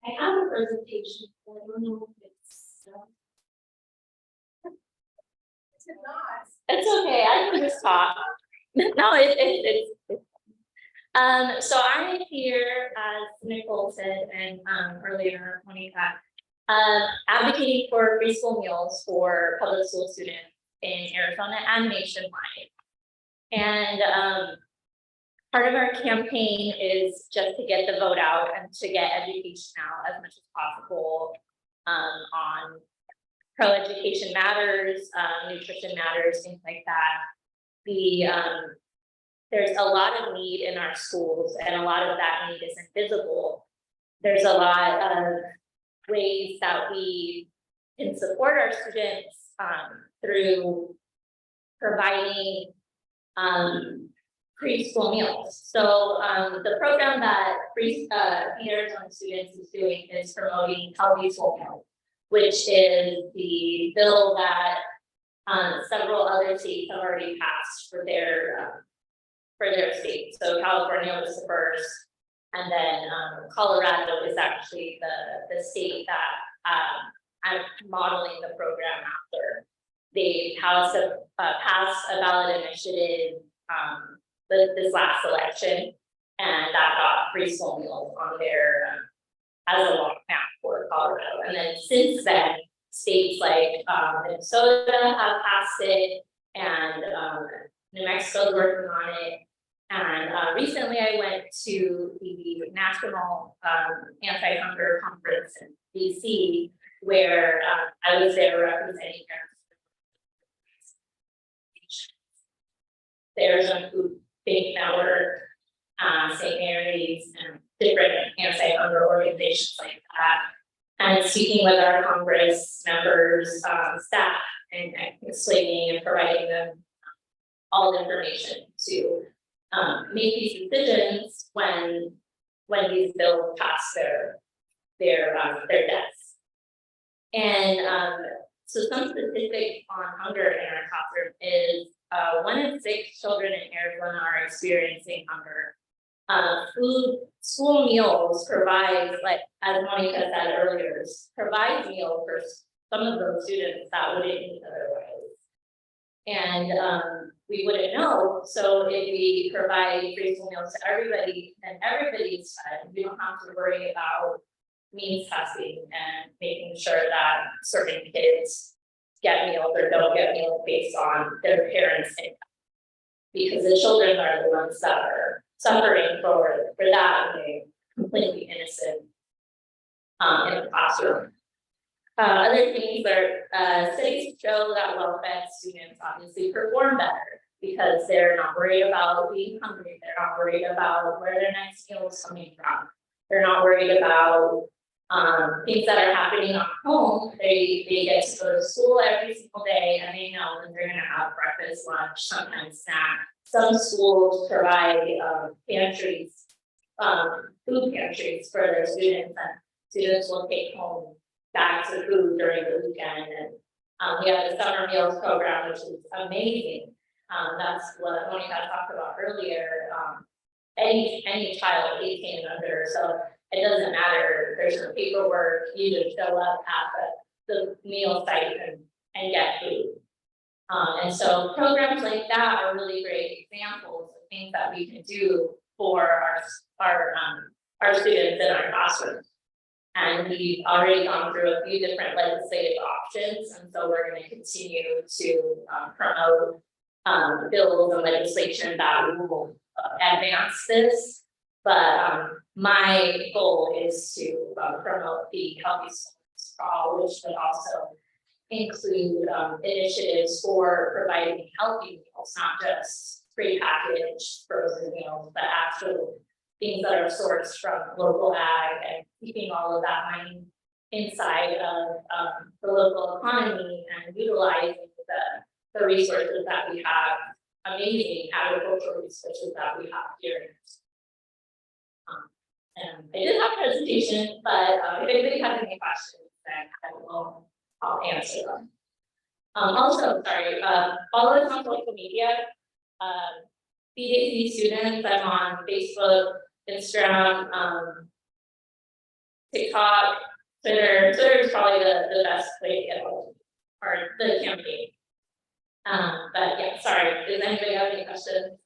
I have a presentation, but I don't know if it's. It's okay, I can just talk. No, it's. So I'm here, as Nicole said, and earlier, Monica, advocating for free school meals for public school students in Arizona and nationwide. And part of our campaign is just to get the vote out and to get education out as much as possible on pro-education matters, nutrition matters, things like that. There's a lot of need in our schools, and a lot of that need is invisible. There's a lot of ways that we can support our students through providing preschool meals. So the program that Feed Arizona Students is doing is promoting healthy school meals, which is the bill that several other states have already passed for their state. So California was the first, and then Colorado is actually the state that I'm modeling the program after. They passed a ballot initiative this last election, and that got free school meals on there as a long map for Colorado. And then since then, states like Minnesota have passed it, and New Mexico's working on it. And recently I went to the National Anti-Hunger Conference in DC, where I was there representing the Arizona Food Bank Network, St. Mary's, and different anti-hunger organizations like that. And speaking with our Congress members, staff, and explaining and providing them all the information to make these decisions when these bills pass their desks. And so some statistics on hunger in our classroom is 1 in 6 children in Arizona are experiencing hunger. School meals provides, like as Monica said earlier, provides meals for some of those students that wouldn't eat otherwise. And we wouldn't know. So if we provide free school meals to everybody and everybody's fed, we don't have to worry about means testing and making sure that certain kids get meals or don't get meals based on their parents' income. Because the children are the ones that are suffering for that, and they're completely innocent in the classroom. Other things are, studies show that well-fed students obviously perform better because they're not worried about being hungry, they're not worried about where their next meal is coming from. They're not worried about things that are happening at home. They get to go to school every single day and they know that they're gonna have breakfast, lunch, sometimes snack. Some schools provide pantries, food pantries for their students, and students will take home bags of food during the weekend. And we have the summer meals program, which is amazing. That's what Monica talked about earlier. Any child 18 and under, so it doesn't matter, there's no paperwork, you just show up at the meal site and get food. And so programs like that are really great examples of things that we can do for our students in our classrooms. And we've already gone through a few different legislative options, and so we're going to continue to promote bills and legislation that will advance this. But my goal is to promote the healthy schools for all, which would also include initiatives for providing healthy meals, not just prepackaged frozen meals, but actual things that are sourced from local ag, and keeping all of that money inside of the local economy and utilizing the resources that we have, amazing agricultural resources that we have here. And I did have a presentation, but if anybody has any questions, then I'll answer them. Also, sorry, follow us on social media. BJC students, I'm on Facebook, Instagram, TikTok, Twitter. Twitter is probably the best way to get hold of, or the campaign. But yeah, sorry, does anybody have any questions?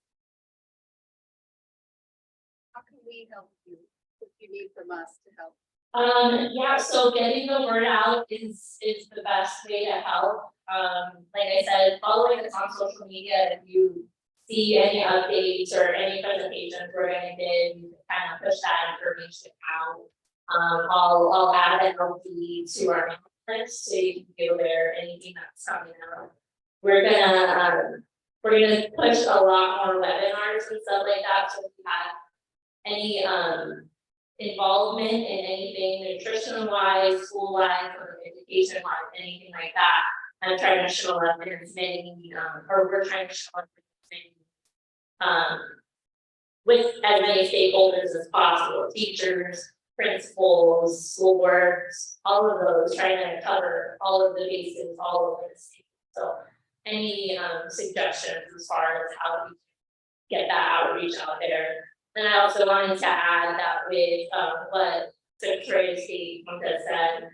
How can we help you? What do you need from us to help? Yeah, so getting the word out is the best way to help. Like I said, following us on social media, if you see any updates or any presentations we're gonna do, you can kind of push that information out. I'll add an LD to our list so you can be aware of anything that's coming out. We're gonna push a lot more webinars and stuff like that. So if you have any involvement in anything nutrition wise, school wise, or education wise, anything like that, I'm trying to show up in as many, or we're trying to show up in as many, with as many stakeholders as possible, teachers, principals, school boards, all of those, trying to cover all of the bases all over the state. So any suggestions as far as how we get that outreach out there. And I also wanted to add that with what Secretary of State Fontes said,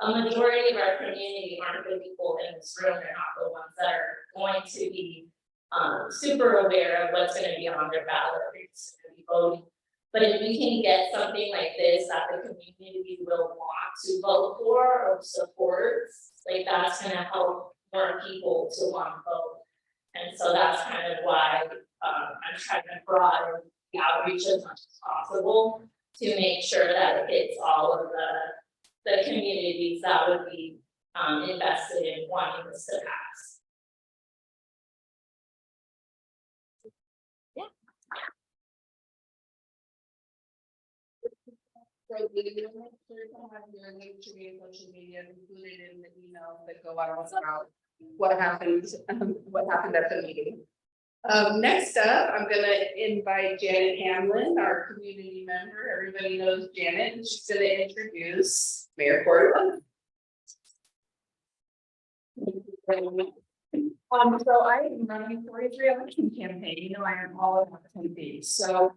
a majority of our community aren't the people in this room. They're not the ones that are going to be super aware of what's going to be on their ballot, who's going to be voting. But if we can get something like this that the community will want to vote for or support, like that's going to help more people to want to vote. And so that's kind of why I'm trying to broaden the outreach as much as possible to make sure that it hits all of the communities that would be invested in wanting this to pass. So we will have your link to your social media included in the emails that go out about what happened at the meeting. Next up, I'm gonna invite Janet Hamlin, our community member. Everybody knows Janet, and she's gonna introduce Mayor Cordova. So I am running for a reelection campaign. You know, I am all about Tempe. So,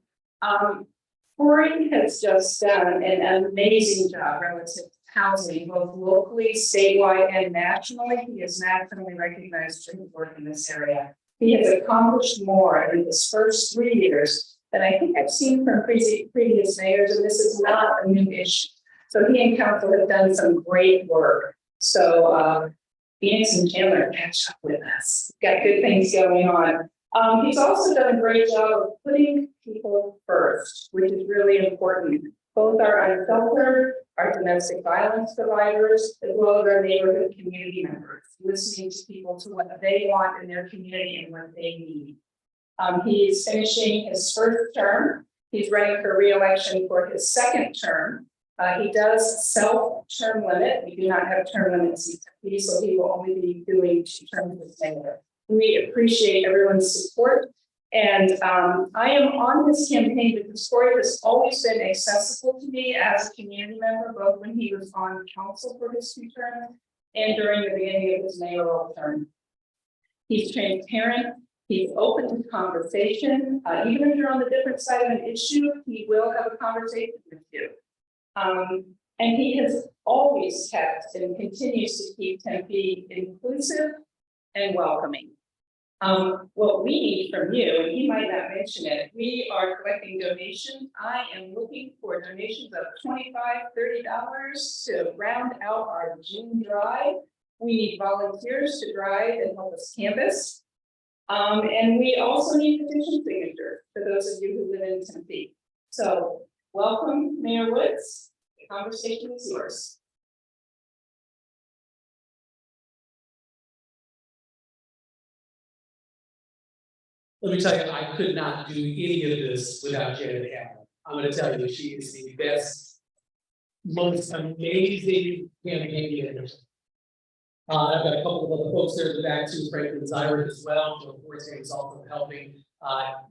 Corey has just done an amazing job relative to housing, both locally, statewide, and nationally. He is nationally recognized for his work in this area. He has accomplished more in his first 3 years than I think I've seen from previous mayors, and this is not a new issue. So he and council have done some great work So, Phoenix and Chandler catch up with us. Got good things going on. He's also done a great job of putting people first, which is really important. Both our unsheltered, our domestic violence providers, as well as our neighborhood community members, listening to people to what they want in their community and what they need. He's finishing his first term. He's running for re-election for his second term. He does self-term limit. We do not have term limits in Tempe, so he will only be doing 2 terms as mayor. We appreciate everyone's support. And I am on this campaign because Corey has always been accessible to me as a community member, both when he was on council for his 2 terms and during the beginning of his mayoral term. He's transparent. He's open to conversation. Even if you're on the different side of an issue, he will have a conversation with you. And he has always kept and continues to keep Tempe inclusive and welcoming. What we need from you, and he might not mention it, we are collecting donations. I am looking for donations of $25, $30 to round out our June drive. We need volunteers to drive and help us canvass. And we also need petition signatures for those of you who live in Tempe. So welcome, Mayor Woods. The conversation is yours. Let me tell you, I could not do any of this without Janet Cameron. I'm gonna tell you, she is the best, most amazing campaign manager. I've got a couple of other folks there in the back too, Franklin Zyrick as well, so of course, is also helping.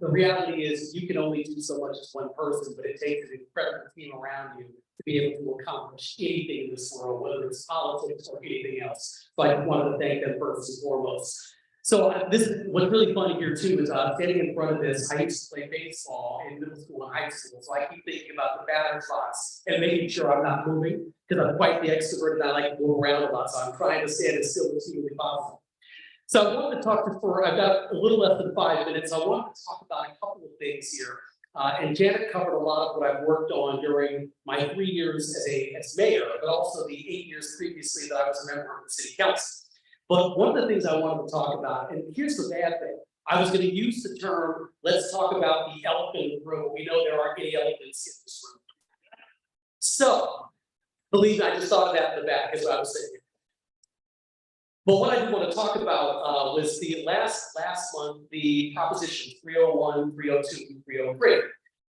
The reality is you can only do so much as one person, but it takes an incredible team around you to be able to accomplish anything in this world, whether it's politics or anything else. So I wanted to thank them first and foremost. So this is what's really funny here too is standing in front of this. I used to play baseball in middle school and high school, so I keep thinking about the batter's box and making sure I'm not moving because I'm quite the extrovert and I like to move around a lot. So I'm trying to stand as still as humanly possible. So I wanted to talk I've got a little less than 5 minutes. I wanted to talk about a couple of things here. And Janet covered a lot of what I've worked on during my 3 years as mayor, but also the 8 years previously that I was a member of the city council. But one of the things I wanted to talk about, and here's the bad thing, I was going to use the term, let's talk about the elephant in the room. We know there aren't any elephants in this room. So, believe me, I just thought of that in the back as I was saying. But what I did want to talk about was the last month, the Proposition 301, 302, and 303.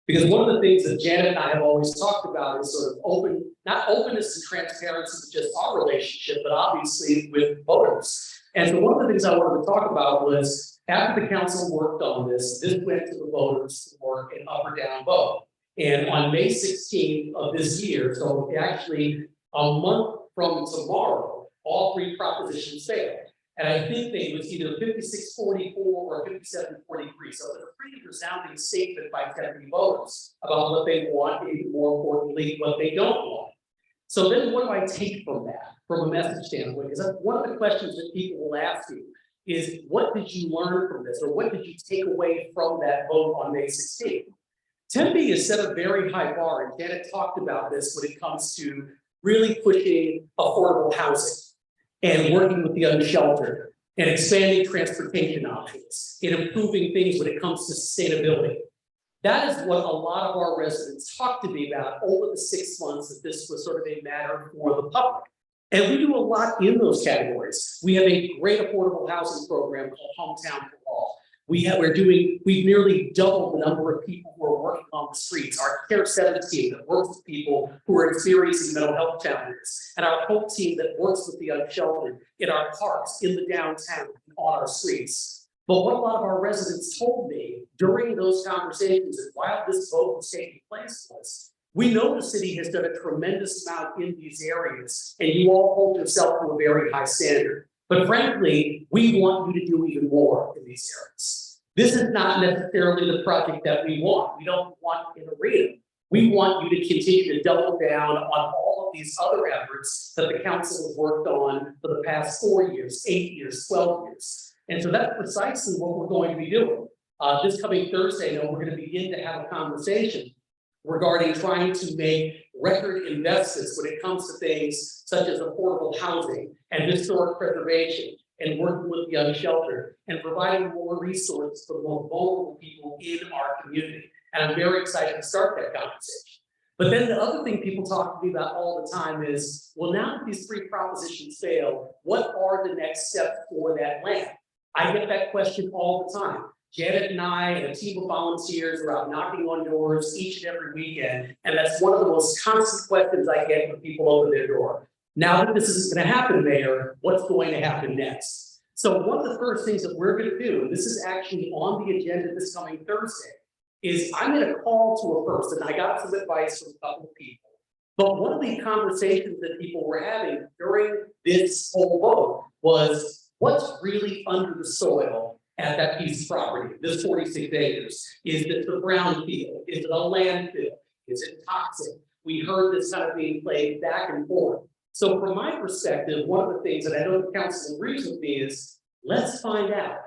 Because one of the things that Janet and I have always talked about is sort of not openness and transparency with just our relationship, but obviously with voters. And so one of the things I wanted to talk about was after the council worked on this went to the voters for an up or down vote. And on May 16th of this year, so actually a month from tomorrow, all 3 propositions failed. And I think they was either 56-44 or 57-43. So it's a pretty resounding statement by Tempe voters about what they want, and even more importantly, what they don't want. So then what do I take from that, from a message standpoint? Because one of the questions that people will ask you is, what did you learn from this? Or what did you take away from that vote on May 16th? Tempe has set a very high bar, and Janet talked about this when it comes to really pushing affordable housing and working with the unsheltered and expanding transportation options and improving things when it comes to sustainability. That is what a lot of our residents talked to me about over the 6 months that this was sort of a matter for the public. And we do a lot in those categories. We have a great affordable housing program called Hometown for All. We've nearly doubled the number of people who are working on the streets. Our Care 7 team that works with people who are experiencing mental health challenges, and our Hope team that works with the unsheltered in our parks, in the downtown, on our streets. But what a lot of our residents told me during those conversations and while this vote was taking place was, we know the city has done a tremendous amount in these areas, and you all hold yourself to a very high standard. But frankly, we want you to do even more in these areas. This is not necessarily the project that we want. We don't want an arena. We want you to continue to double down on all of these other efforts that the council has worked on for the past 4 years, 8 years, 12 years. And so that's precisely what we're going to be doing. This coming Thursday, we're going to begin to have a conversation regarding trying to make record investments when it comes to things such as affordable housing and historic preservation and working with the unsheltered and providing more resources for the most vulnerable people in our community. And I'm very excited to start that conversation. But then the other thing people talk to me about all the time is, well, now that these 3 propositions fail, what are the next steps for that land? I get that question all the time. Janet and I and a team of volunteers are out knocking on doors each and every weekend. And that's one of the most constant questions I get when people open their door. Now that this is going to happen, Mayor, what's going to happen next? So one of the first things that we're going to do, and this is actually on the agenda this coming Thursday, is I'm going to call to a person. I got some advice from a couple of people. But one of the conversations that people were having during this whole vote was, what's really under the soil at that piece of property, this 46 acres? Is it the brownfield? Is it a landfill? Is it toxic? We heard this kind of being played back and forth. So from my perspective, one of the things that I know the council agrees with me is, let's find out.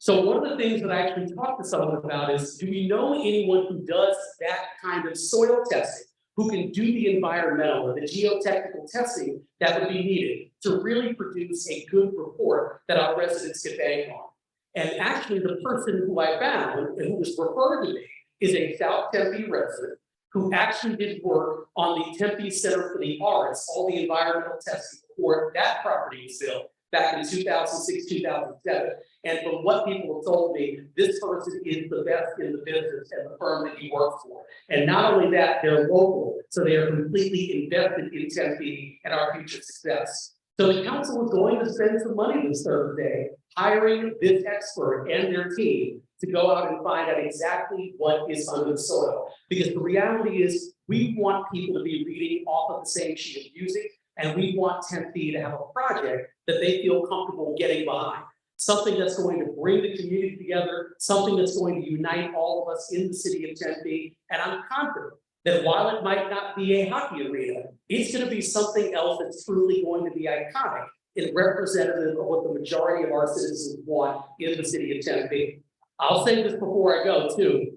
So one of the things that I actually talked to someone about is, do we know anyone who does that kind of soil testing, who can do the environmental or the geotechnical testing that would be needed to really produce a good report that our residents can bank on? And actually the person who I found and who was referred to me is a South Tempe resident who actually did work on the Tempe Center for the Arts, all the environmental testing before that property was built back in 2006, 2007. And from what people have told me, this person is the best in the business and the firm that he works for. And not only that, they're local, so they are completely invested in Tempe and our future success. So the council is going to spend some money this Thursday hiring this expert and their team to go out and find out exactly what is under the soil. Because the reality is, we want people to be reading off of the same sheet of music, and we want Tempe to have a project that they feel comfortable getting behind. Something that's going to bring the community together, something that's going to unite all of us in the city of Tempe. And I'm confident that while it might not be a hockey arena, it's going to be something else that's truly going to be iconic and representative of what the majority of our citizens want in the city of Tempe. I'll say this before I go too.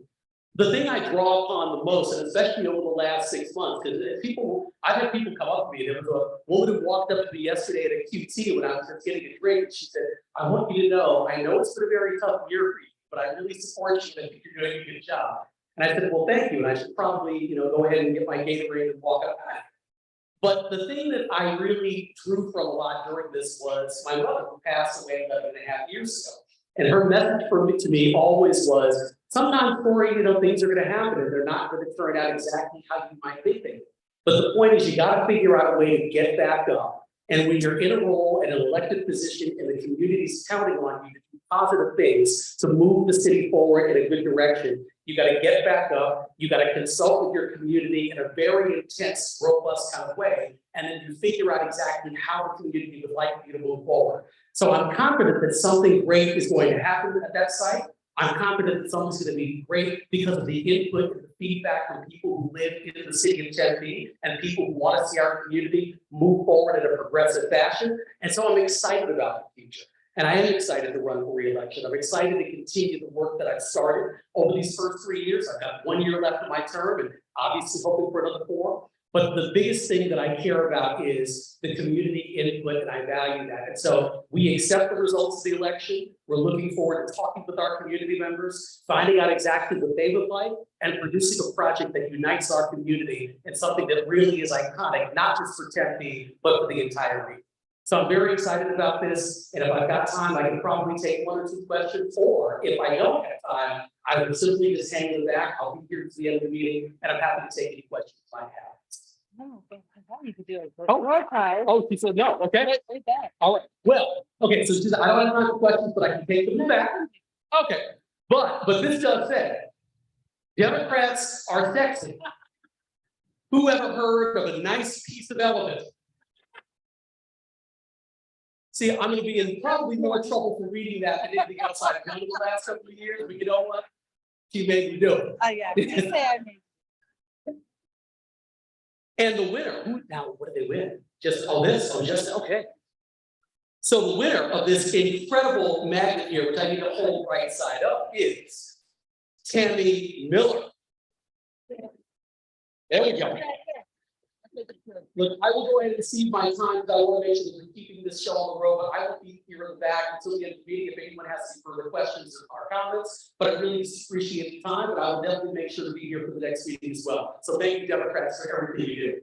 The thing I draw upon the most, and especially over the last 6 months, because I've had people come up to me. There was a woman who walked up to me yesterday at a QT when I was just getting a drink. And she said, I want you to know, I know it's been a very tough year for you, but I really support you and I think you're doing a good job. And I said, well, thank you. And I should probably, go ahead and get my Gatorade and walk up back. But the thing that I really drew from a lot during this was my mother, who passed away 11.5 years ago. And her message to me always was, sometimes, Corey, things are going to happen and they're not going to turn out exactly how you might think they will. But the point is, you got to figure out a way to get back up. And when you're in a role and an elected position and the community's counting on you to do positive things to move the city forward in a good direction, you got to get back up. You got to consult with your community in a very intense, robust kind of way. And then you figure out exactly how the community would like you to move forward. So I'm confident that something great is going to happen at that site. I'm confident that something's going to be great because of the input and the feedback from people who live in the city of Tempe and people who want to see our community move forward in a progressive fashion. And so I'm excited about the future. And I am excited to run for re-election. I'm excited to continue the work that I've started over these first 3 years. I've got 1 year left of my term and obviously hoping for another 4. But the biggest thing that I care about is the community input, and I value that. And so we accept the results of the election. We're looking forward to talking with our community members, finding out exactly what they would like, and producing a project that unites our community and something that really is iconic, not just for Tempe, but for the entire region. So I'm very excited about this. And if I've got time, I can probably take 1 or 2 questions. Or if I don't have time, I would simply just hang in the back. I'll be here to the end of the meeting, and I'm happy to take any questions you might have. You could do it. Oh, she said no. Okay. Right back. All right. Well, okay. So I don't have time for questions, but I can take them back. Okay. But this does say, Democrats are sexy. Who ever heard of a nice piece of elephant? See, I'm going to be in probably more trouble for reading that than anything else I've done in the last couple of years. But you know what? She made me do it. Oh, yeah. Just say I made. And the winner, now what did they win? Just okay. So the winner of this incredible magnet here, which I need to hold right side up, is Tempe Miller. There we go. Look, I will go ahead and receive my time, because I want to make sure that we're keeping this show on the road, but I will be here in the back until the end of the meeting if anyone has any further questions or comments. But I really just appreciate the time, but I will definitely make sure to be here for the next meeting as well. So thank you, Democrats, for everything you do.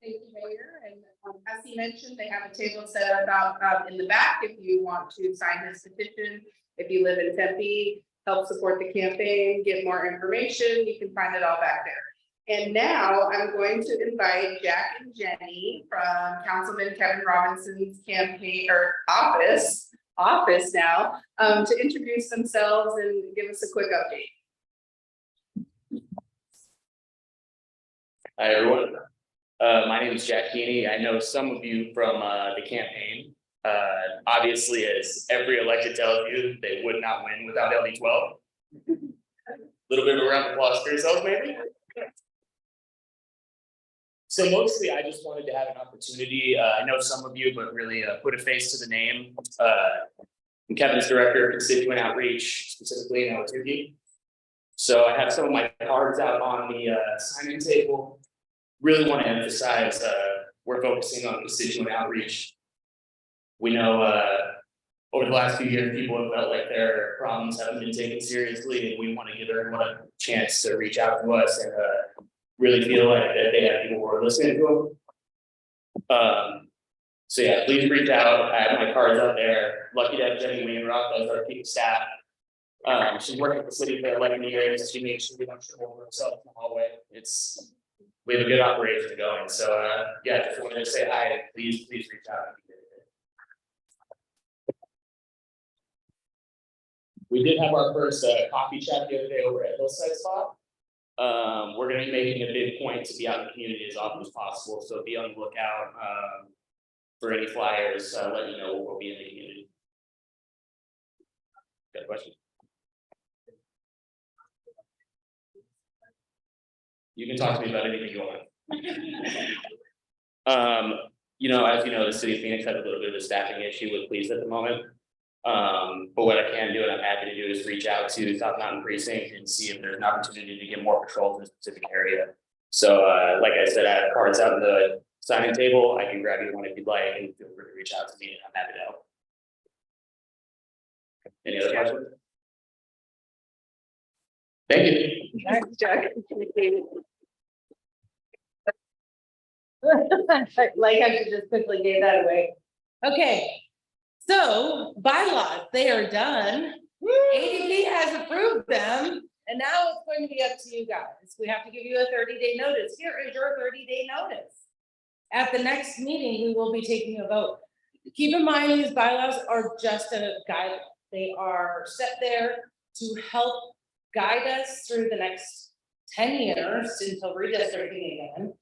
Thank you, Mayor. And as he mentioned, they have a table set up in the back if you want to sign his petition. If you live in Tempe, help support the campaign, get more information, you can find it all back there. And now I'm going to invite Jack and Jenny from Councilman Kevin Robinson's campaign or office now, to introduce themselves and give us a quick update. Hi, everyone. My name is Jack Keeney. I know some of you from the campaign. Obviously, as every elected tells you, they would not win without LD12. Little bit of a round of applause for yourselves, maybe. So mostly, I just wanted to have an opportunity. I know some of you, but really put a face to the name. I'm Kevin's director of constituent outreach, specifically in Ahwatukee. So I have some of my cards out on the sign-in table. Really want to emphasize we're focusing on constituent outreach. We know over the last few years, people have felt like their problems haven't been taken seriously, and we want to give everyone a chance to reach out to us and really feel like that they have people who are listening to them. So yeah, please reach out. I have my cards out there. Lucky to have Jenny Wainwright as our chief of staff. She's worked at the city for 11 years. She makes sure we don't trip over herself in the hallway. We have a good operation going. So yeah, just wanted to say hi. Please reach out. We did have our first coffee chat the other day over at Hillside Spot. We're going to be making a big point to be out in the community as often as possible. So be on the lookout for any flyers. Let you know we'll be in the community. Got a question? You can talk to me about anything you want. You know, as you know, the city of Phoenix has a little bit of a staffing issue with police at the moment. But what I can do, and I'm happy to do, is reach out to South Mountain Precinct and see if there's an opportunity to get more patrols in a specific area. So, like I said, I have cards out on the signing table. I can grab you one if you'd like, and feel free to reach out to me, and I'm happy to help. Any other questions? Thank you. Thanks, Jack. Like I should just quickly gave that away. Okay, so bylaws, they are done. ADP has approved them, and now it's going to be up to you guys. We have to give you a 30-day notice. Here is your 30-day notice. At the next meeting, we will be taking a vote. Keep in mind, these bylaws are just a guide. They are set there to help guide us through the next 10 years until redistricting again.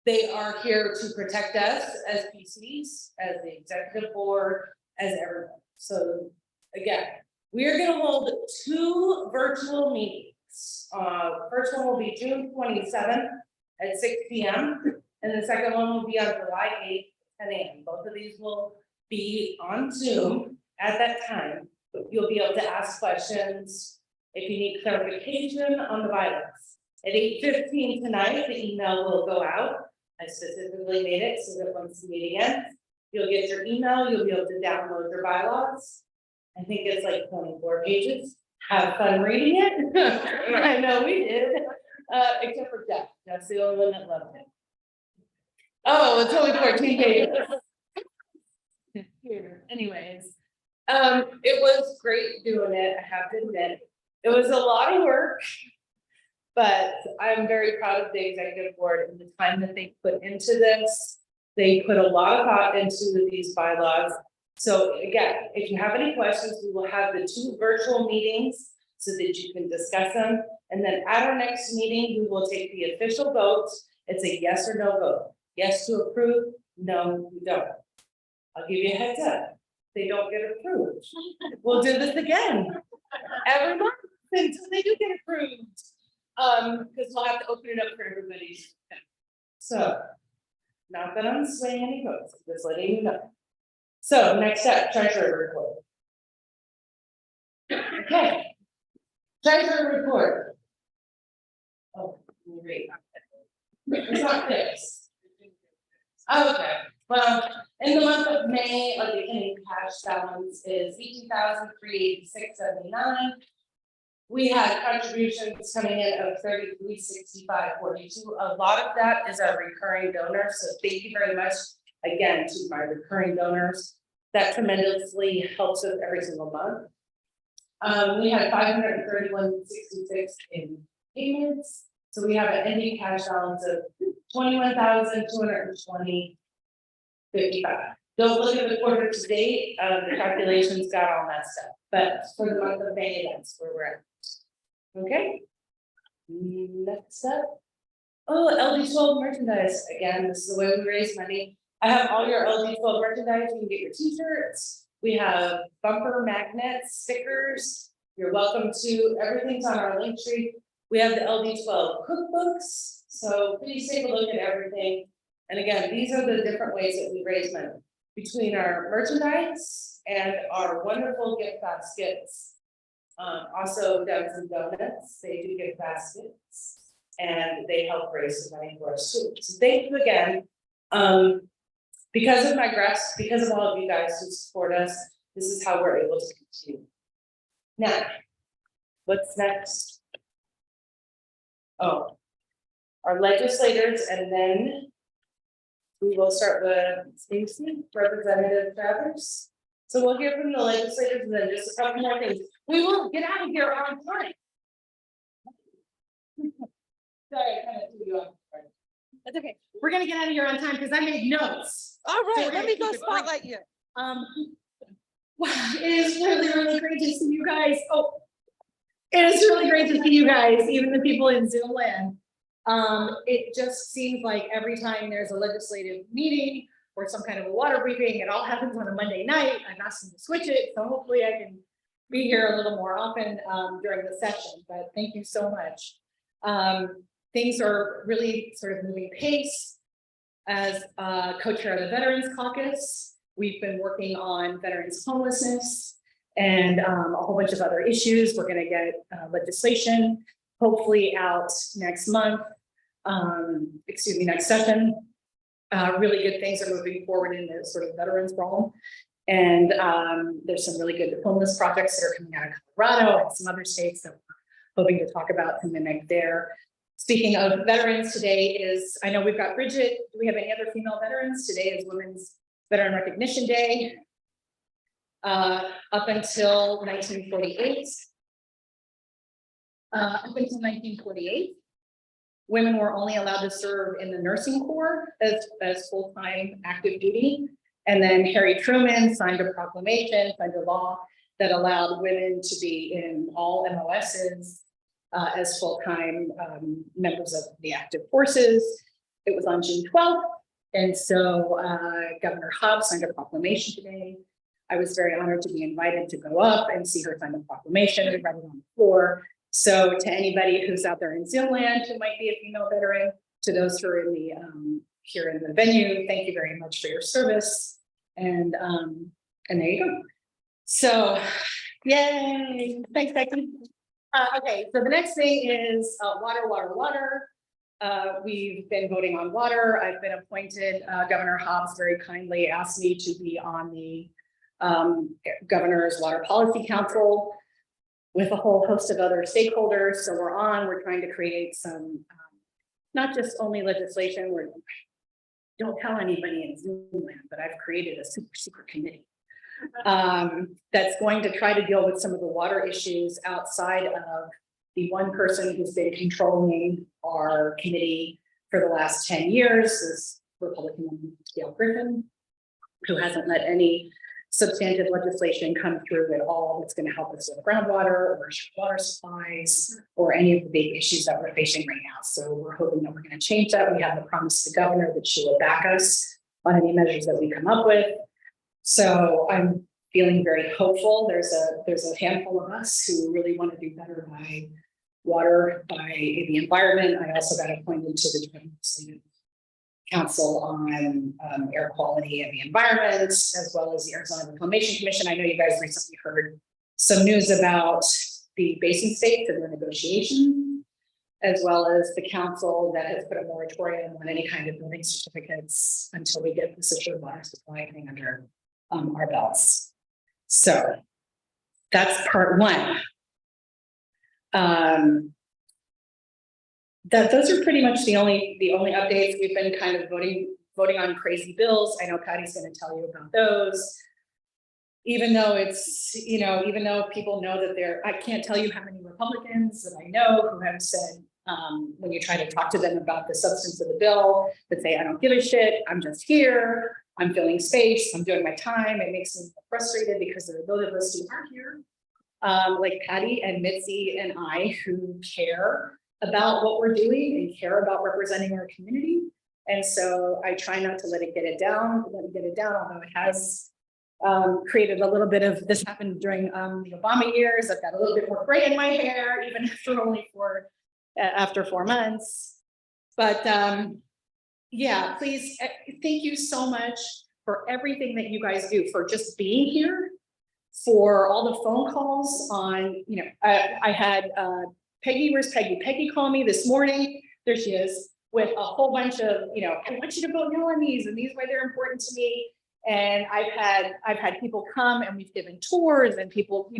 They are here to protect us as PCs, as the executive board, as everyone. So again, we are going to hold 2 virtual meetings. First one will be June 27th at 6 p.m. and the second one will be on July 8th at 10 a.m. Both of these will be on Zoom at that time. You'll be able to ask questions if you need clarification on the bylaws. At 8:15 tonight, the email will go out. I specifically made it so that once the meeting ends, you'll get your email, you'll be able to download your bylaws. I think it's like 24 pages. Have fun reading it. I know we did, except for Jeff. That's the only one that loved it. Oh, it's only 14 pages. Anyways, it was great doing it, I have to admit. It was a lot of work, but I'm very proud of the executive board and the time that they put into this. They put a lot of thought into these bylaws. So again, if you have any questions, we will have the 2 virtual meetings so that you can discuss them. And then at our next meeting, we will take the official vote. It's a yes or no vote. Yes to approve, no, we don't. I'll give you a heads up. They don't get approved. We'll do this again every month until they do get approved. Because we'll have to open it up for everybody. So, not that I'm swaying any votes, I'm just letting you know. So, next up, treasurer report. Okay. Treasurer report. It's not fixed. Okay, well, in the month of May, our beginning cash balance is 18,386.79. We had contributions coming in of 3365.42. A lot of that is our recurring donors, so thank you very much again to my recurring donors. That tremendously helps us every single month. We had 531.66 in payments, so we have an ending cash balance of 21,220.55. Don't look at the quarter to date, the calculations got all messed up, but for the month of May, that's where we're at. Okay. Next up. Oh, LD12 merchandise, again, this is the way we raise money. I have all your LD12 merchandise, you can get your t-shirts, we have bumper magnets, stickers. You're welcome to, everything's on our link tree. We have the LD12 cookbooks, so please take a look at everything. And again, these are the different ways that we raise money between our merchandise and our wonderful gift baskets. Also Dems and Donuts, they do gift baskets and they help raise the money for us too. So thank you again. Because of my graphs, because of all of you guys who support us, this is how we're able to continue. Now, what's next? Oh, our legislators, and then we will start with Stacy, Representative Travers. So we'll hear from the legislators and then just a couple more things. We will get out of here on time. Sorry, I kind of threw you off. That's okay. We're gonna get out of here on time because I made notes. All So right, we're let me gonna go keep it spotlight you. Wow, it is really great to see you guys. Oh, it is really great to see you guys, even the people in Zoom land. It just seems like every time there's a legislative meeting or some kind of a water briefing, it all happens on a Monday night. I've asked them to switch it, so hopefully I can be here a little more often during the session, but thank you so much. Things are really sort of moving pace. As co-chair of the Veterans Caucus, we've been working on veterans homelessness and a whole bunch of other issues. We're gonna get legislation hopefully out next month, next session. Really good things are moving forward in the sort of veterans realm. And there's some really good homeless projects that are coming out of Colorado and some other states that we're hoping to talk about and mimic there. Speaking of veterans, today is, I know we've got Bridget. Do we have any other female veterans? Today is Women's Veteran Recognition Day. Up until 1948, women were only allowed to serve in the nursing corps as full-time active duty. And then Harry Truman signed a proclamation, signed a law that allowed women to be in all MOSs as full-time members of the active forces. It was on June 12th. And so Governor Hobbs signed a proclamation today. I was very honored to be invited to go up and see her sign the proclamation and read it on the floor. So to anybody who's out there in Zoom land who might be a female veteran, to those who are in the here in the venue, thank you very much for your service. And there you go. So, yay! Thanks, Becky. Okay, so the next thing is water. We've been voting on water. I've been appointed. Governor Hobbs very kindly asked me to be on the Governor's Water Policy Council with a whole host of other stakeholders. So we're trying to create some, not just only legislation, don't tell anybody in Zoom land, but I've created a super secret committee that's going to try to deal with some of the water issues outside of the one person who's been controlling our committee for the last 10 years is Republican Gail Griffin, who hasn't let any substantive legislation come through at all that's going to help us with groundwater or water supplies or any of the big issues that we're facing right now. So we're hoping that we're going to change that. We have the promise to the governor that she will back us on any measures that we come up with. So I'm feeling very hopeful. There's a handful of us who really want to do better by water, by the environment. I also got appointed to the Legislative Council on air quality and the environment, as well as the Arizona Reclamation Commission. I know you guys recently heard some news about the basin states and their negotiation. as well as the council that has put a moratorium on any kind of building certificates until we get this assured water supply thing under our belts. So that's part one. Those are pretty much the only updates. We've been kind of voting on crazy bills. I know Patty's going to tell you about those. Even though it's, even though people know that I can't tell you how many Republicans that I know who have said, when you try to talk to them about the substance of the bill, that say, I don't give a shit, I'm just here, I'm filling space, I'm doing my time. It makes me frustrated because there are those of us who aren't here, like Patty and Mitzi and I, who care about what we're doing and care about representing our community. And so I try not to let it get it down, although it has created a little bit of, this happened during the Obama years. I've got a little bit more gray in my hair, even after 4 months. But yeah, please, thank you so much for everything that you guys do, for just being here, for all the phone calls on, I had Peggy, where's Peggy? Peggy called me this morning, there she is, with a whole bunch of, I want you to vote no on these, and these why they're important to me. And I've had people come and we've given tours, and people,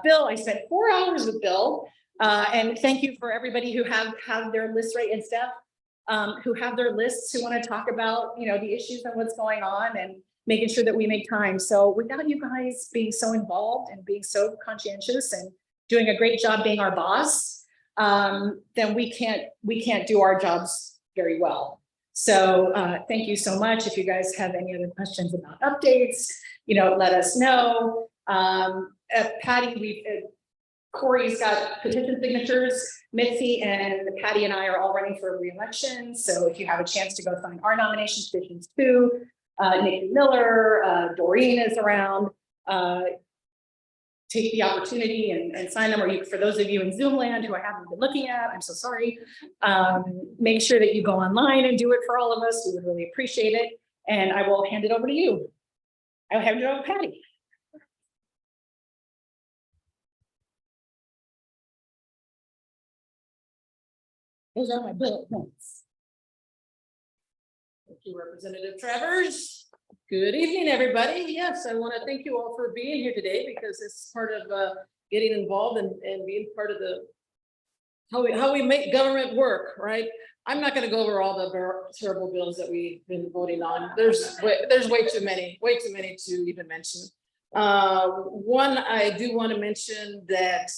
Bill, I spent 4 hours with Bill. And thank you for everybody who have their lists right and Steph, who have their lists, who want to talk about, the issues and what's going on, and making sure that we make time. So without you guys being so involved and being so conscientious and doing a great job being our boss, then we can't do our jobs very well. So thank you so much. If you guys have any other questions about updates, let us know. Patty, Corey's got petition signatures. Mitzi and Patty and I are all running for re-election. So if you have a chance to go sign our nomination petitions too, Nikki Miller, Doreen is around. Take the opportunity and sign them, or for those of you in Zoom land who I haven't been looking at, I'm so sorry. Make sure that you go online and do it for all of us. We would really appreciate it. And I will hand it over to you. I'll hand it over to Patty. Those are my bullet points. Thank you, Representative Travers. Good evening, everybody. Yes, I want to thank you all for being here today, because it's part of getting involved and being part of the how we make government work, right? I'm not going to go over all the terrible bills that we've been voting on. There's way too many to even mention. One I do want to mention that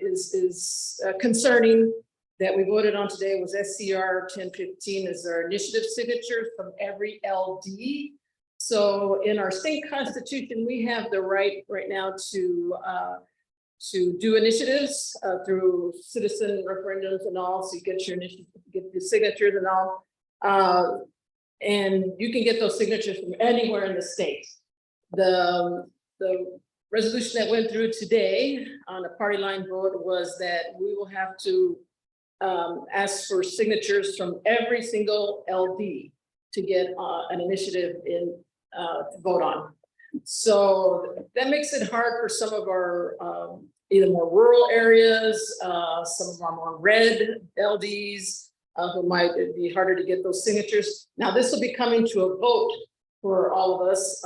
is concerning, that we voted on today, was SCR 1015 is our initiative signature from every LD. So in our state constitution, we have the right now to do initiatives through citizen referendums and all. So you get your initiative, get the signatures and all. And you can get those signatures from anywhere in the state. The resolution that went through today on a party line vote was that we will have to ask for signatures from every single LD to get an initiative in to vote on. So that makes it hard for some of our either more rural areas, some of our more red LDs who might be harder to get those signatures. Now this will be coming to a vote for all of us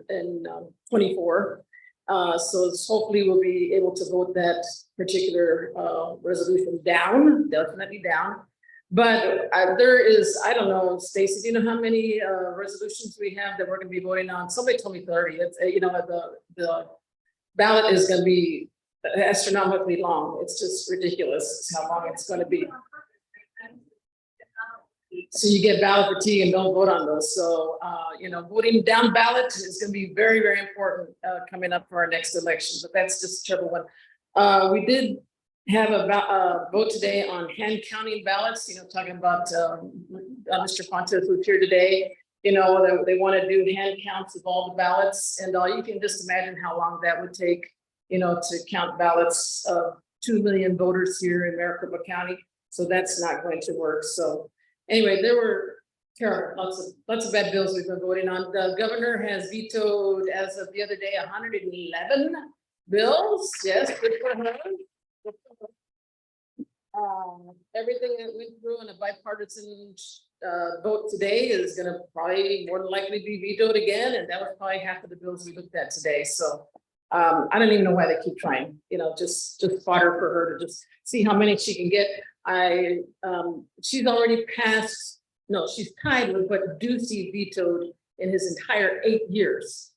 in 24. So hopefully we'll be able to vote that particular resolution down, definitely down. But there is, I don't know, Stacey, do you know how many resolutions we have that we're going to be voting on? Somebody told me 30. It's the ballot is going to be astronomically long. It's just ridiculous how long it's going to be. So you get ballot fatigue and don't vote on those. So, voting down ballot is going to be very, very important coming up for our next election, but that's just a terrible one. We did have a vote today on hand counting ballots, talking about Mr. Fontes who's here today, they want to do hand counts of all the ballots, and you can just imagine how long that would take, to count ballots of 2 million voters here in Maricopa County. So that's not going to work. So anyway, there were terrible, lots of bad bills we've been voting on. The governor has vetoed, as of the other day, 111 bills. Yes, good for her. Everything that went through in a bipartisan vote today is gonna probably more than likely be vetoed again, and that was probably half of the bills we looked at today, so. I don't even know why they keep trying, you know, just fodder for her to just see how many she can get. She's already passed, no, she's tied with what Ducey vetoed in his entire 8 years.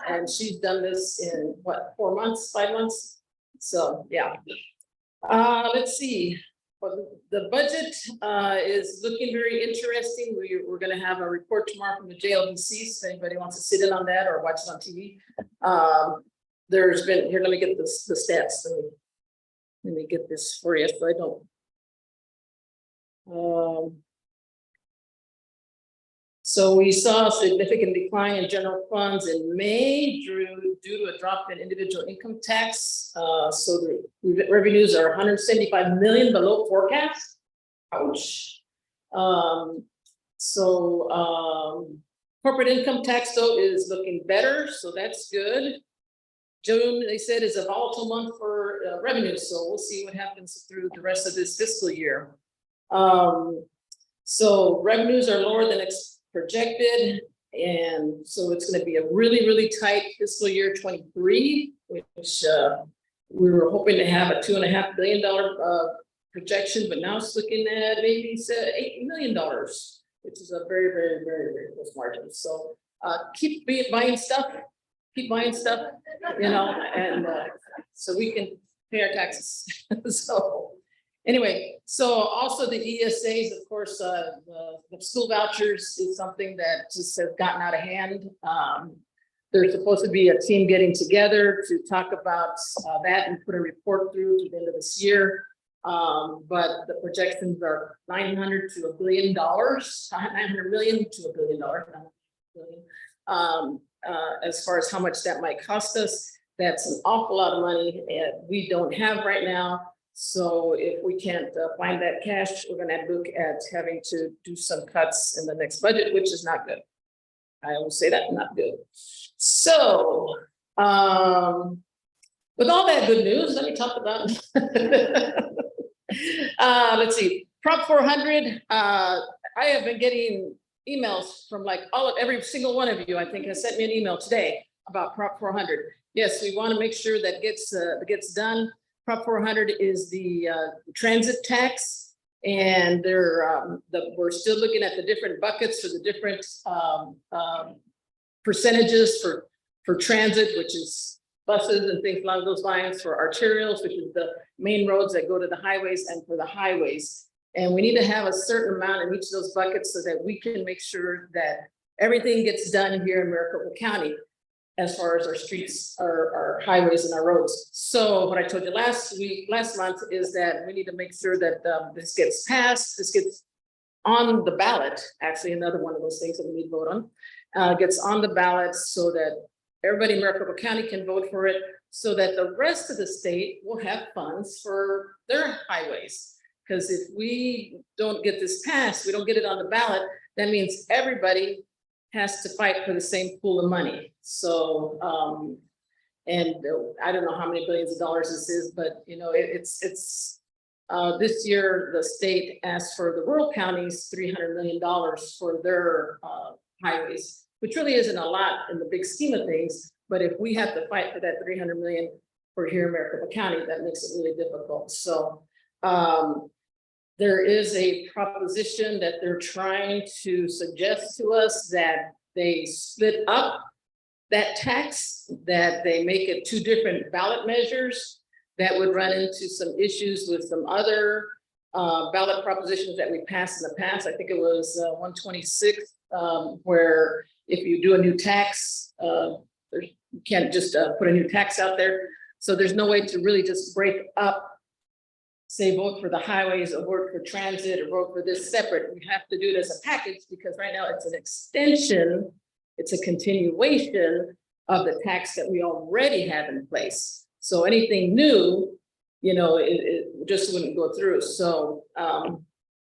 And she's done this in what, 4 months, 5 months? So, yeah. Let's see. Well, the budget is looking very interesting. We're gonna have a report tomorrow from the JLBC, so if anybody wants to sit in on that or watch it on TV. There's been, here, let me get the stats. Let me get this for you so I don't. So we saw a significant decline in general funds in May due to a drop in individual income tax. So the revenues are 175 million below forecast. Ouch. Corporate income tax though is looking better, so that's good. June, they said, is a volatile month for revenue, so we'll see what happens through the rest of this fiscal year. So revenues are lower than projected, and so it's going to be a really, really tight fiscal year 23, which we were hoping to have a $2.5 billion projection, but now it's looking at maybe $8 million, which is a very, very, very, very close margin. So keep buying stuff. Keep buying stuff, you know, and so we can pay our taxes. So anyway, so also the ESAs, of course, the school vouchers is something that just has gotten out of hand. There's supposed to be a team getting together to talk about that and put a report through to the end of this year. But the projections are $900 to $1 billion, 900 million to $1 billion. As far as how much that might cost us, that's an awful lot of money and we don't have right now. So if we can't find that cash, we're gonna have to look at having to do some cuts in the next budget, which is not good. I always say that, not good. So with all that good news, let me talk about let's see, Prop 400. I have been getting emails from like every single one of you, I think, has sent me an email today about Prop 400. Yes, we want to make sure that gets done. Prop 400 is the transit tax, and we're still looking at the different buckets for the different percentages for transit, which is buses and things along those lines, for arterials, which is the main roads that go to the highways, and for the highways. And we need to have a certain amount in each of those buckets so that we can make sure that everything gets done here in Maricopa County as far as our streets, our highways and our roads. So what I told you last month is that we need to make sure that this gets passed, this gets on the ballot, actually another one of those things that we need to vote on, gets on the ballot so that everybody in Maricopa County can vote for it, so that the rest of the state will have funds for their highways. Because if we don't get this passed, we don't get it on the ballot, that means everybody has to fight for the same pool of money. So, and I don't know how many billions of dollars this is, but you know, it's this year, the state asked for the rural counties $300 million for their highways, which really isn't a lot in the big scheme of things. But if we have to fight for that $300 million for here in Maricopa County, that makes it really difficult. So, there is a proposition that they're trying to suggest to us that they split up that tax, that they make it 2 different ballot measures that would run into some issues with some other ballot propositions that we passed in the past. I think it was 126, where if you do a new tax, you can't just put a new tax out there. So there's no way to really just break up, say, vote for the highways or vote for transit or vote for this separate. We have to do it as a package because right now it's an extension, it's a continuation of the tax that we already have in place. So anything new, you know, it just wouldn't go through. So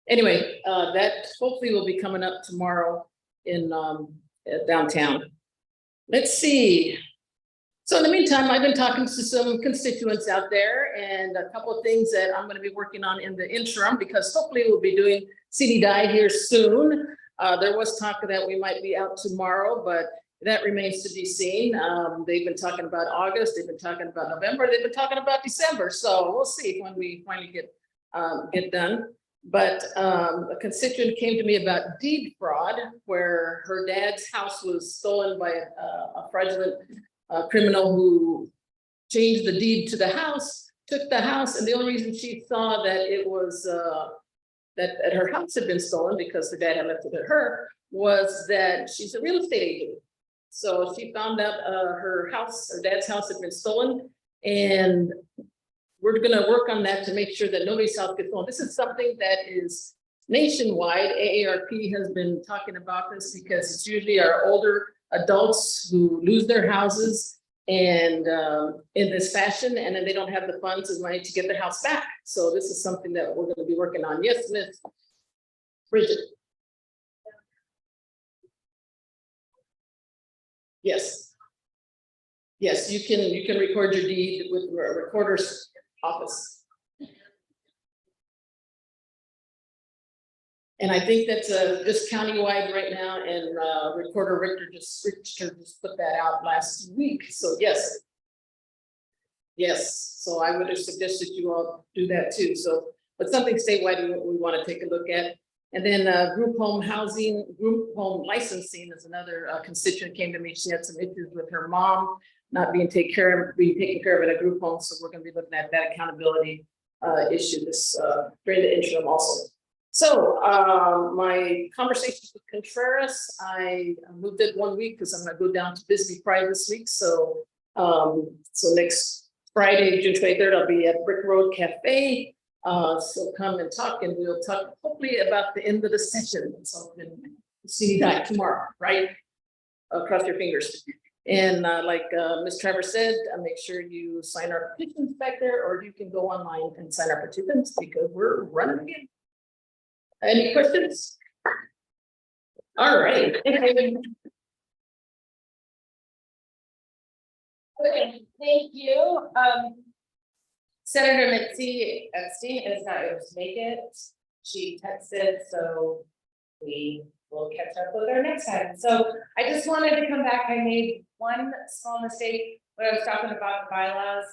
anyway, that hopefully will be coming up tomorrow in downtown. Let's see. So in the meantime, I've been talking to some constituents out there and a couple of things that I'm gonna be working on in the interim, because hopefully we'll be doing CDI here soon. There was talk that we might be out tomorrow, but that remains to be seen. They've been talking about August, they've been talking about November, they've been talking about December, so we'll see when we finally get done. But a constituent came to me about deed fraud, where her dad's house was stolen by a fraudulent criminal who changed the deed to the house, took the house, and the only reason she saw that it was that her house had been stolen because her dad had left it to her was that she's a real estate agent. So she found out her dad's house had been stolen, and we're gonna work on that to make sure that nobody's house gets stolen. This is something that is nationwide. AARP has been talking about this because it's usually our older adults who lose their houses and in this fashion, and then they don't have the funds and money to get their house back. So this is something that we're gonna be working on. Yes, Miss Bridget. Yes. Yes, you can record your deed with the recorder's office. And I think that's just countywide right now, and Recorder Richter just put that out last week, so yes. Yes, so I would have suggested you all do that too, so, but something statewide we want to take a look at. And then group home housing, group home licensing is another constituent came to me. She had some issues with her mom not being taken care of in a group home, so we're going to be looking at that accountability issue this during the interim also. So my conversations with Contreras, I moved it 1 week because I'm going to go down to Bisbee Pride this week. So so next Friday, June 23rd, I'll be at Brick Road Cafe. So come and talk, and we'll talk hopefully about the end of the session. So we can see that tomorrow, right? Cross your fingers. And like Ms. Trevor said, make sure you sign our petitions back there, or you can go online and sign our petitions because we're running again. Any questions? All right. Okay, thank you. Senator Mitzi Epstein is not able to make it. She texted, so we will catch up with her next time. So I just wanted to come back. I made one small mistake when I was talking about the bylaws.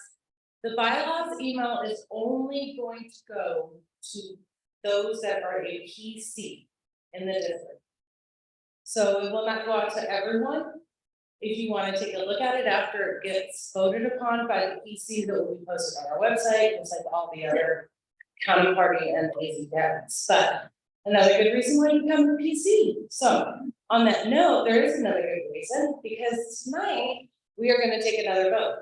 The bylaws email is only going to go to those that are a PC in the district. So it will not go out to everyone. If you want to take a look at it after it gets voted upon by the PC, that will be posted on our website, just like all the other county party and LD12Dems. But another good reason why you come to PC. So on that note, there is another good reason, because tonight we are going to take another vote.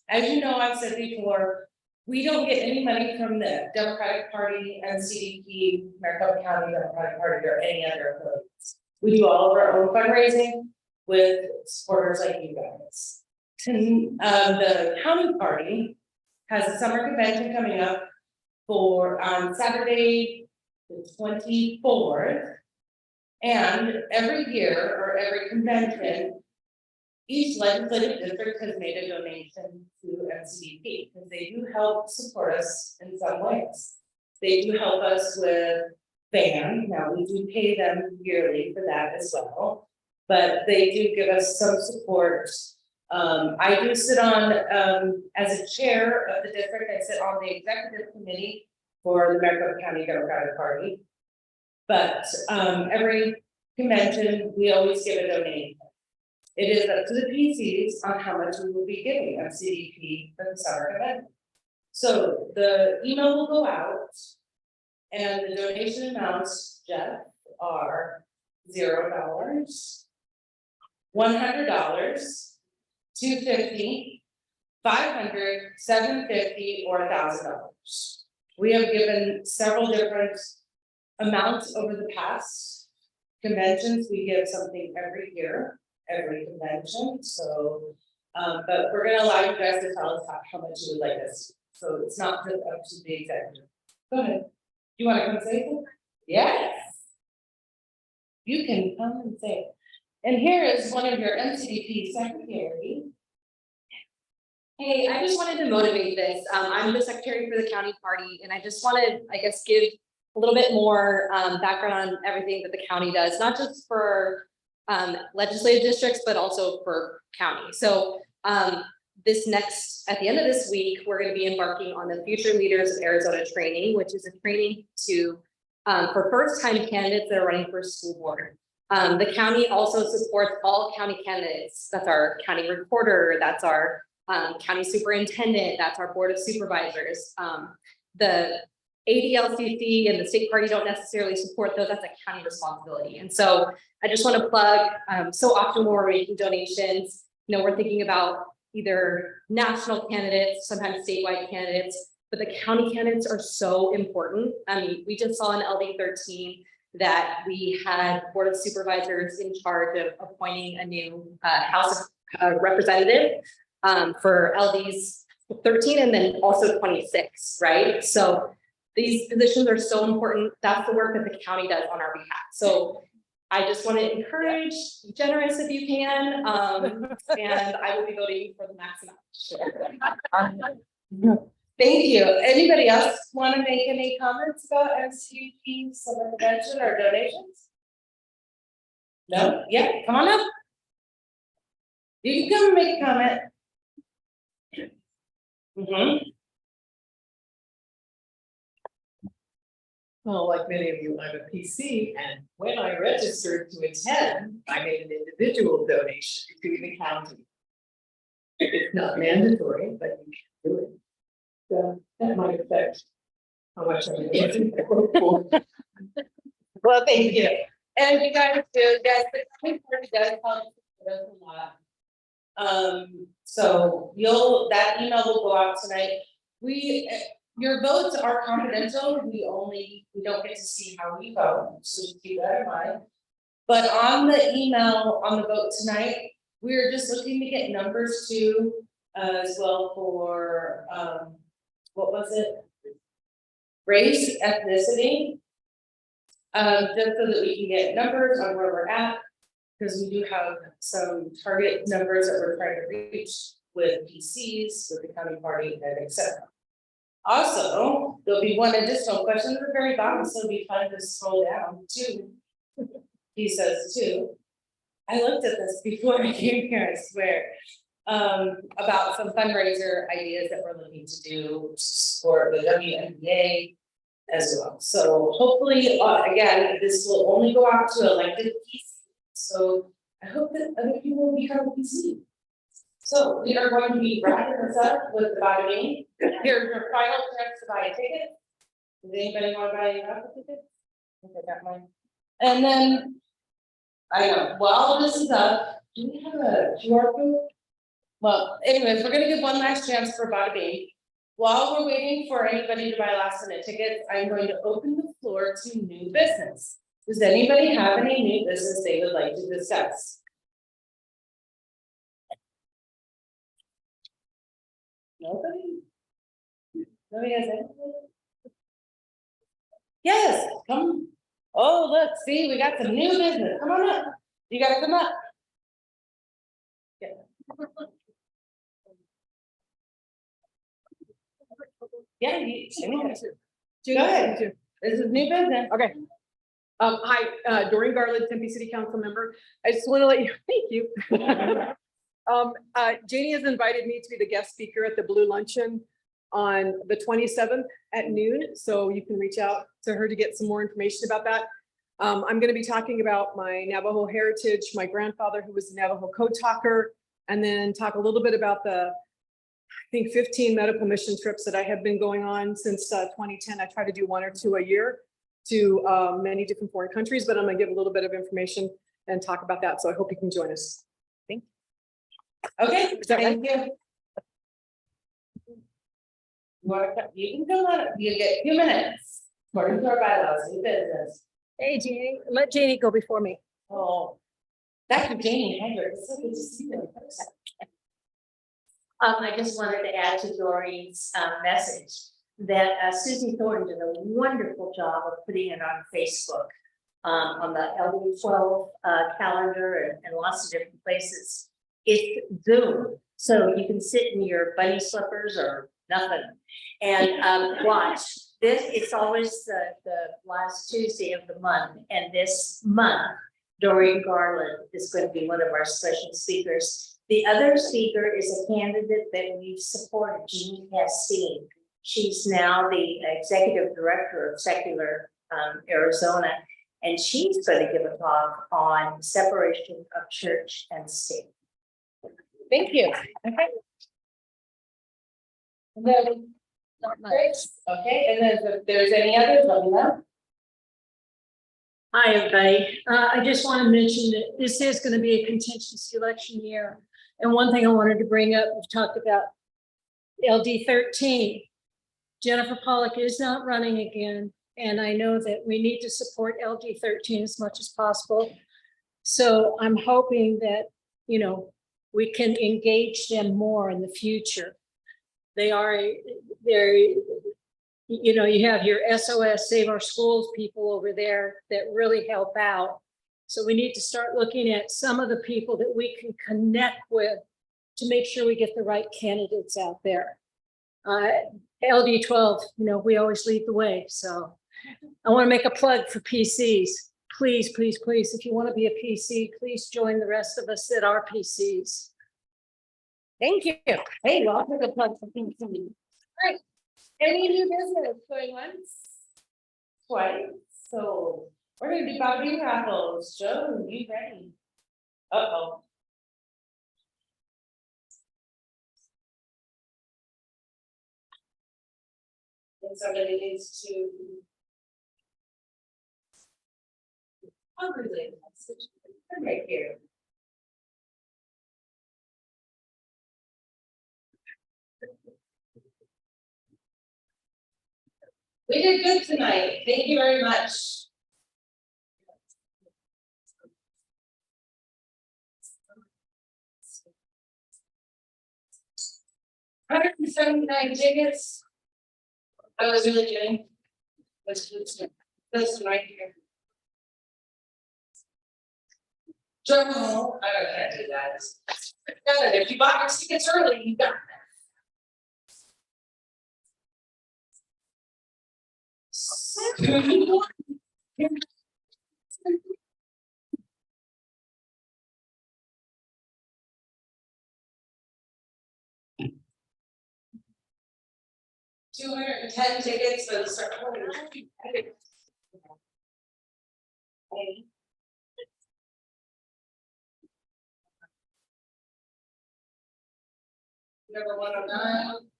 As you know, I've said before, we don't get any money from the Democratic Party and CDP, Maricopa County Democratic Party, or any other affiliates. We do all of our own fundraising with supporters like you guys. The county party has a summer convention coming up on Saturday, the 24th. And every year, or every convention, each legislative district has made a donation to MCDP because they do help support us in some ways. They do help us with band. Now we do pay them yearly for that as well, but they do give us some support. I do sit on, as a chair of the district, I sit on the executive committee for the Maricopa County Democratic Party. But every convention, we always give a donation. It is up to the PCs on how much we will be giving MCDP for the summer event. So the email will go out, and the donation amounts, Jeff, are $0, $100, $250, $500, $750, or $1,000. We have given several different amounts over the past conventions. We give something every year, every convention. So, but we're going to allow you guys to tell us how much you would like us. So it's not just up to the executive. Go ahead. You want to come say it? Yes. You can come and say it. And here is one of your MCDP secretary, Hey, I just wanted to motivate this. I'm the secretary for the county party, and I just wanted, I guess, give a little bit more background on everything that the county does, not just for legislative districts, but also for county. So at the end of this week, we're going to be embarking on the Future Leaders of Arizona training, which is a training for first-time candidates that are running for school board. The county also supports all county candidates. That's our county recorder, that's our county superintendent, that's our board of supervisors. The ADLCC and the state party don't necessarily support those, that's a county responsibility. And so I just want to plug, so often when we're making donations, we're thinking about either national candidates, sometimes statewide candidates, but the county candidates are so important. I mean, we just saw in LD13 that we had board of supervisors in charge of appointing a new House representative for LDs 13 and then also 26, right? So these positions are so important. That's the work that the county does on our behalf. So I just want to encourage, be generous if you can, and I will be voting for the maximum. Thank you. Anybody else want to make any comments about SUP, summer convention or donations? No? Yeah, come on up. You can come and make a comment. Well, like many of you, I'm a PC, and when I registered to attend, I made an individual donation to the county. It's not mandatory, but you can do it. So that might affect how much I'm getting. Well, thank you. And you guys do, guys, the county party does help us a lot. So that email will go out tonight. Your votes are confidential. We don't get to see how we vote, so just keep that in mind. But on the email, on the vote tonight, we're just looking to get numbers too, as well for, what was it? Race, ethnicity. Just so that we can get numbers on where we're at, because we do have some target numbers that we're trying to reach with PCs, with the county party, and etc. Also, there'll be one additional question at the very bottom, so it'll be fun to scroll down too. He says too. I looked at this before I came here, I swear. About some fundraiser ideas that we're looking to do for the WNBA as well. So hopefully, again, this will only go out to elected PCs. So I hope that other people will become a PC. So we are going to be wrapping this up with the buy me. Here's your final chance to buy a ticket. Does anybody want to buy a ticket? I think I got mine. And then, I know, while this is up, do we have a QR code? Well, anyways, we're gonna give one last chance for Bada Bing. While we're waiting for anybody to buy last minute tickets, I'm going to open the floor to new business. Does anybody have any new business they would like to discuss? Nobody? Nobody has anything? Yes, come. Oh, look, see, we got some new business. Come on up. You gotta come up. Yeah. Yeah, go ahead. This is new business. Okay. Hi, Doreen Garland, Tempe City Council member. I just want to let you, thank you. Janie has invited me to be the guest speaker at the Blue Luncheon on the 27th at noon. So you can reach out to her to get some more information about that. I'm going to be talking about my Navajo heritage, my grandfather who was a Navajo code talker, and then talk a little bit about the, I think 15 medical mission trips that I have been going on since 2010. I try to do 1 or 2 a year to many different foreign countries, but I'm gonna give a little bit of information and talk about that. So I hope you can join us. Thank you. Okay, thank you. You can come on, you get 2 minutes. According to our bylaws, new business. Hey, Janie, let Janie go before me. Oh, Dr. Janie Hager, it's so good to see you in person. I just wanted to add to Doreen's message that Susie Thornton did a wonderful job of putting it on Facebook, on the LD12 calendar and lots of different places. It's Zoom, So you can sit in your bunny slippers or nothing and watch. This, it's always the last Tuesday of the month, and this month, Doreen Garland is going to be one of our special speakers. The other speaker is a candidate that we've supported, Jeannie Castine. She's now the executive director of Secular Arizona, and she's going to give a talk on separation of church and state. Thank you. Okay. And then, great. Okay, and then if there's any others, let me know. Hi, everybody. I just want to mention that this is going to be a contentious election year. And one thing I wanted to bring up, we've talked about LD13. Jennifer Pollock is not running again. And I know that we need to support LD13 as much as possible. So I'm hoping that, you know, we can engage them more in the future. They're, you know, you have your SOS Save Our Schools people over there that really help out. So we need to start looking at some of the people that we can connect with to make sure we get the right candidates out there. LD12, you know, we always lead the way. So I want to make a plug for PCs. Please, please, please, if you want to be a PC, please join the rest of us that are PCs. Thank you. Hey, well, I'll put a plug for PC. All right. Any new business going once? Twice. So we're gonna do Bobby raffles. Joe, you ready? Uh-oh. And somebody needs to. I'll relay the message. I'm right here. We did good tonight. Thank you very much. $179 tickets. I was really kidding. This one right here. Journal, I can't do that. If you bought your tickets early, you got that. $210 tickets for the circle. Number 109.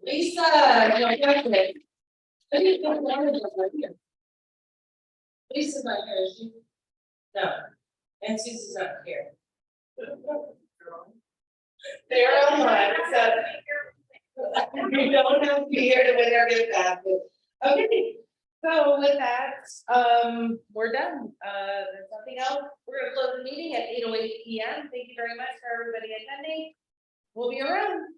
Lisa, no, definitely. Lisa's not here, is she? No, and Susie's not here. They're online, so. You don't have to be here to win or get that, but, okay. So with that, we're done. There's nothing else. We're gonna close the meeting at 8:08 PM. Thank you very much for everybody attending. We'll be around.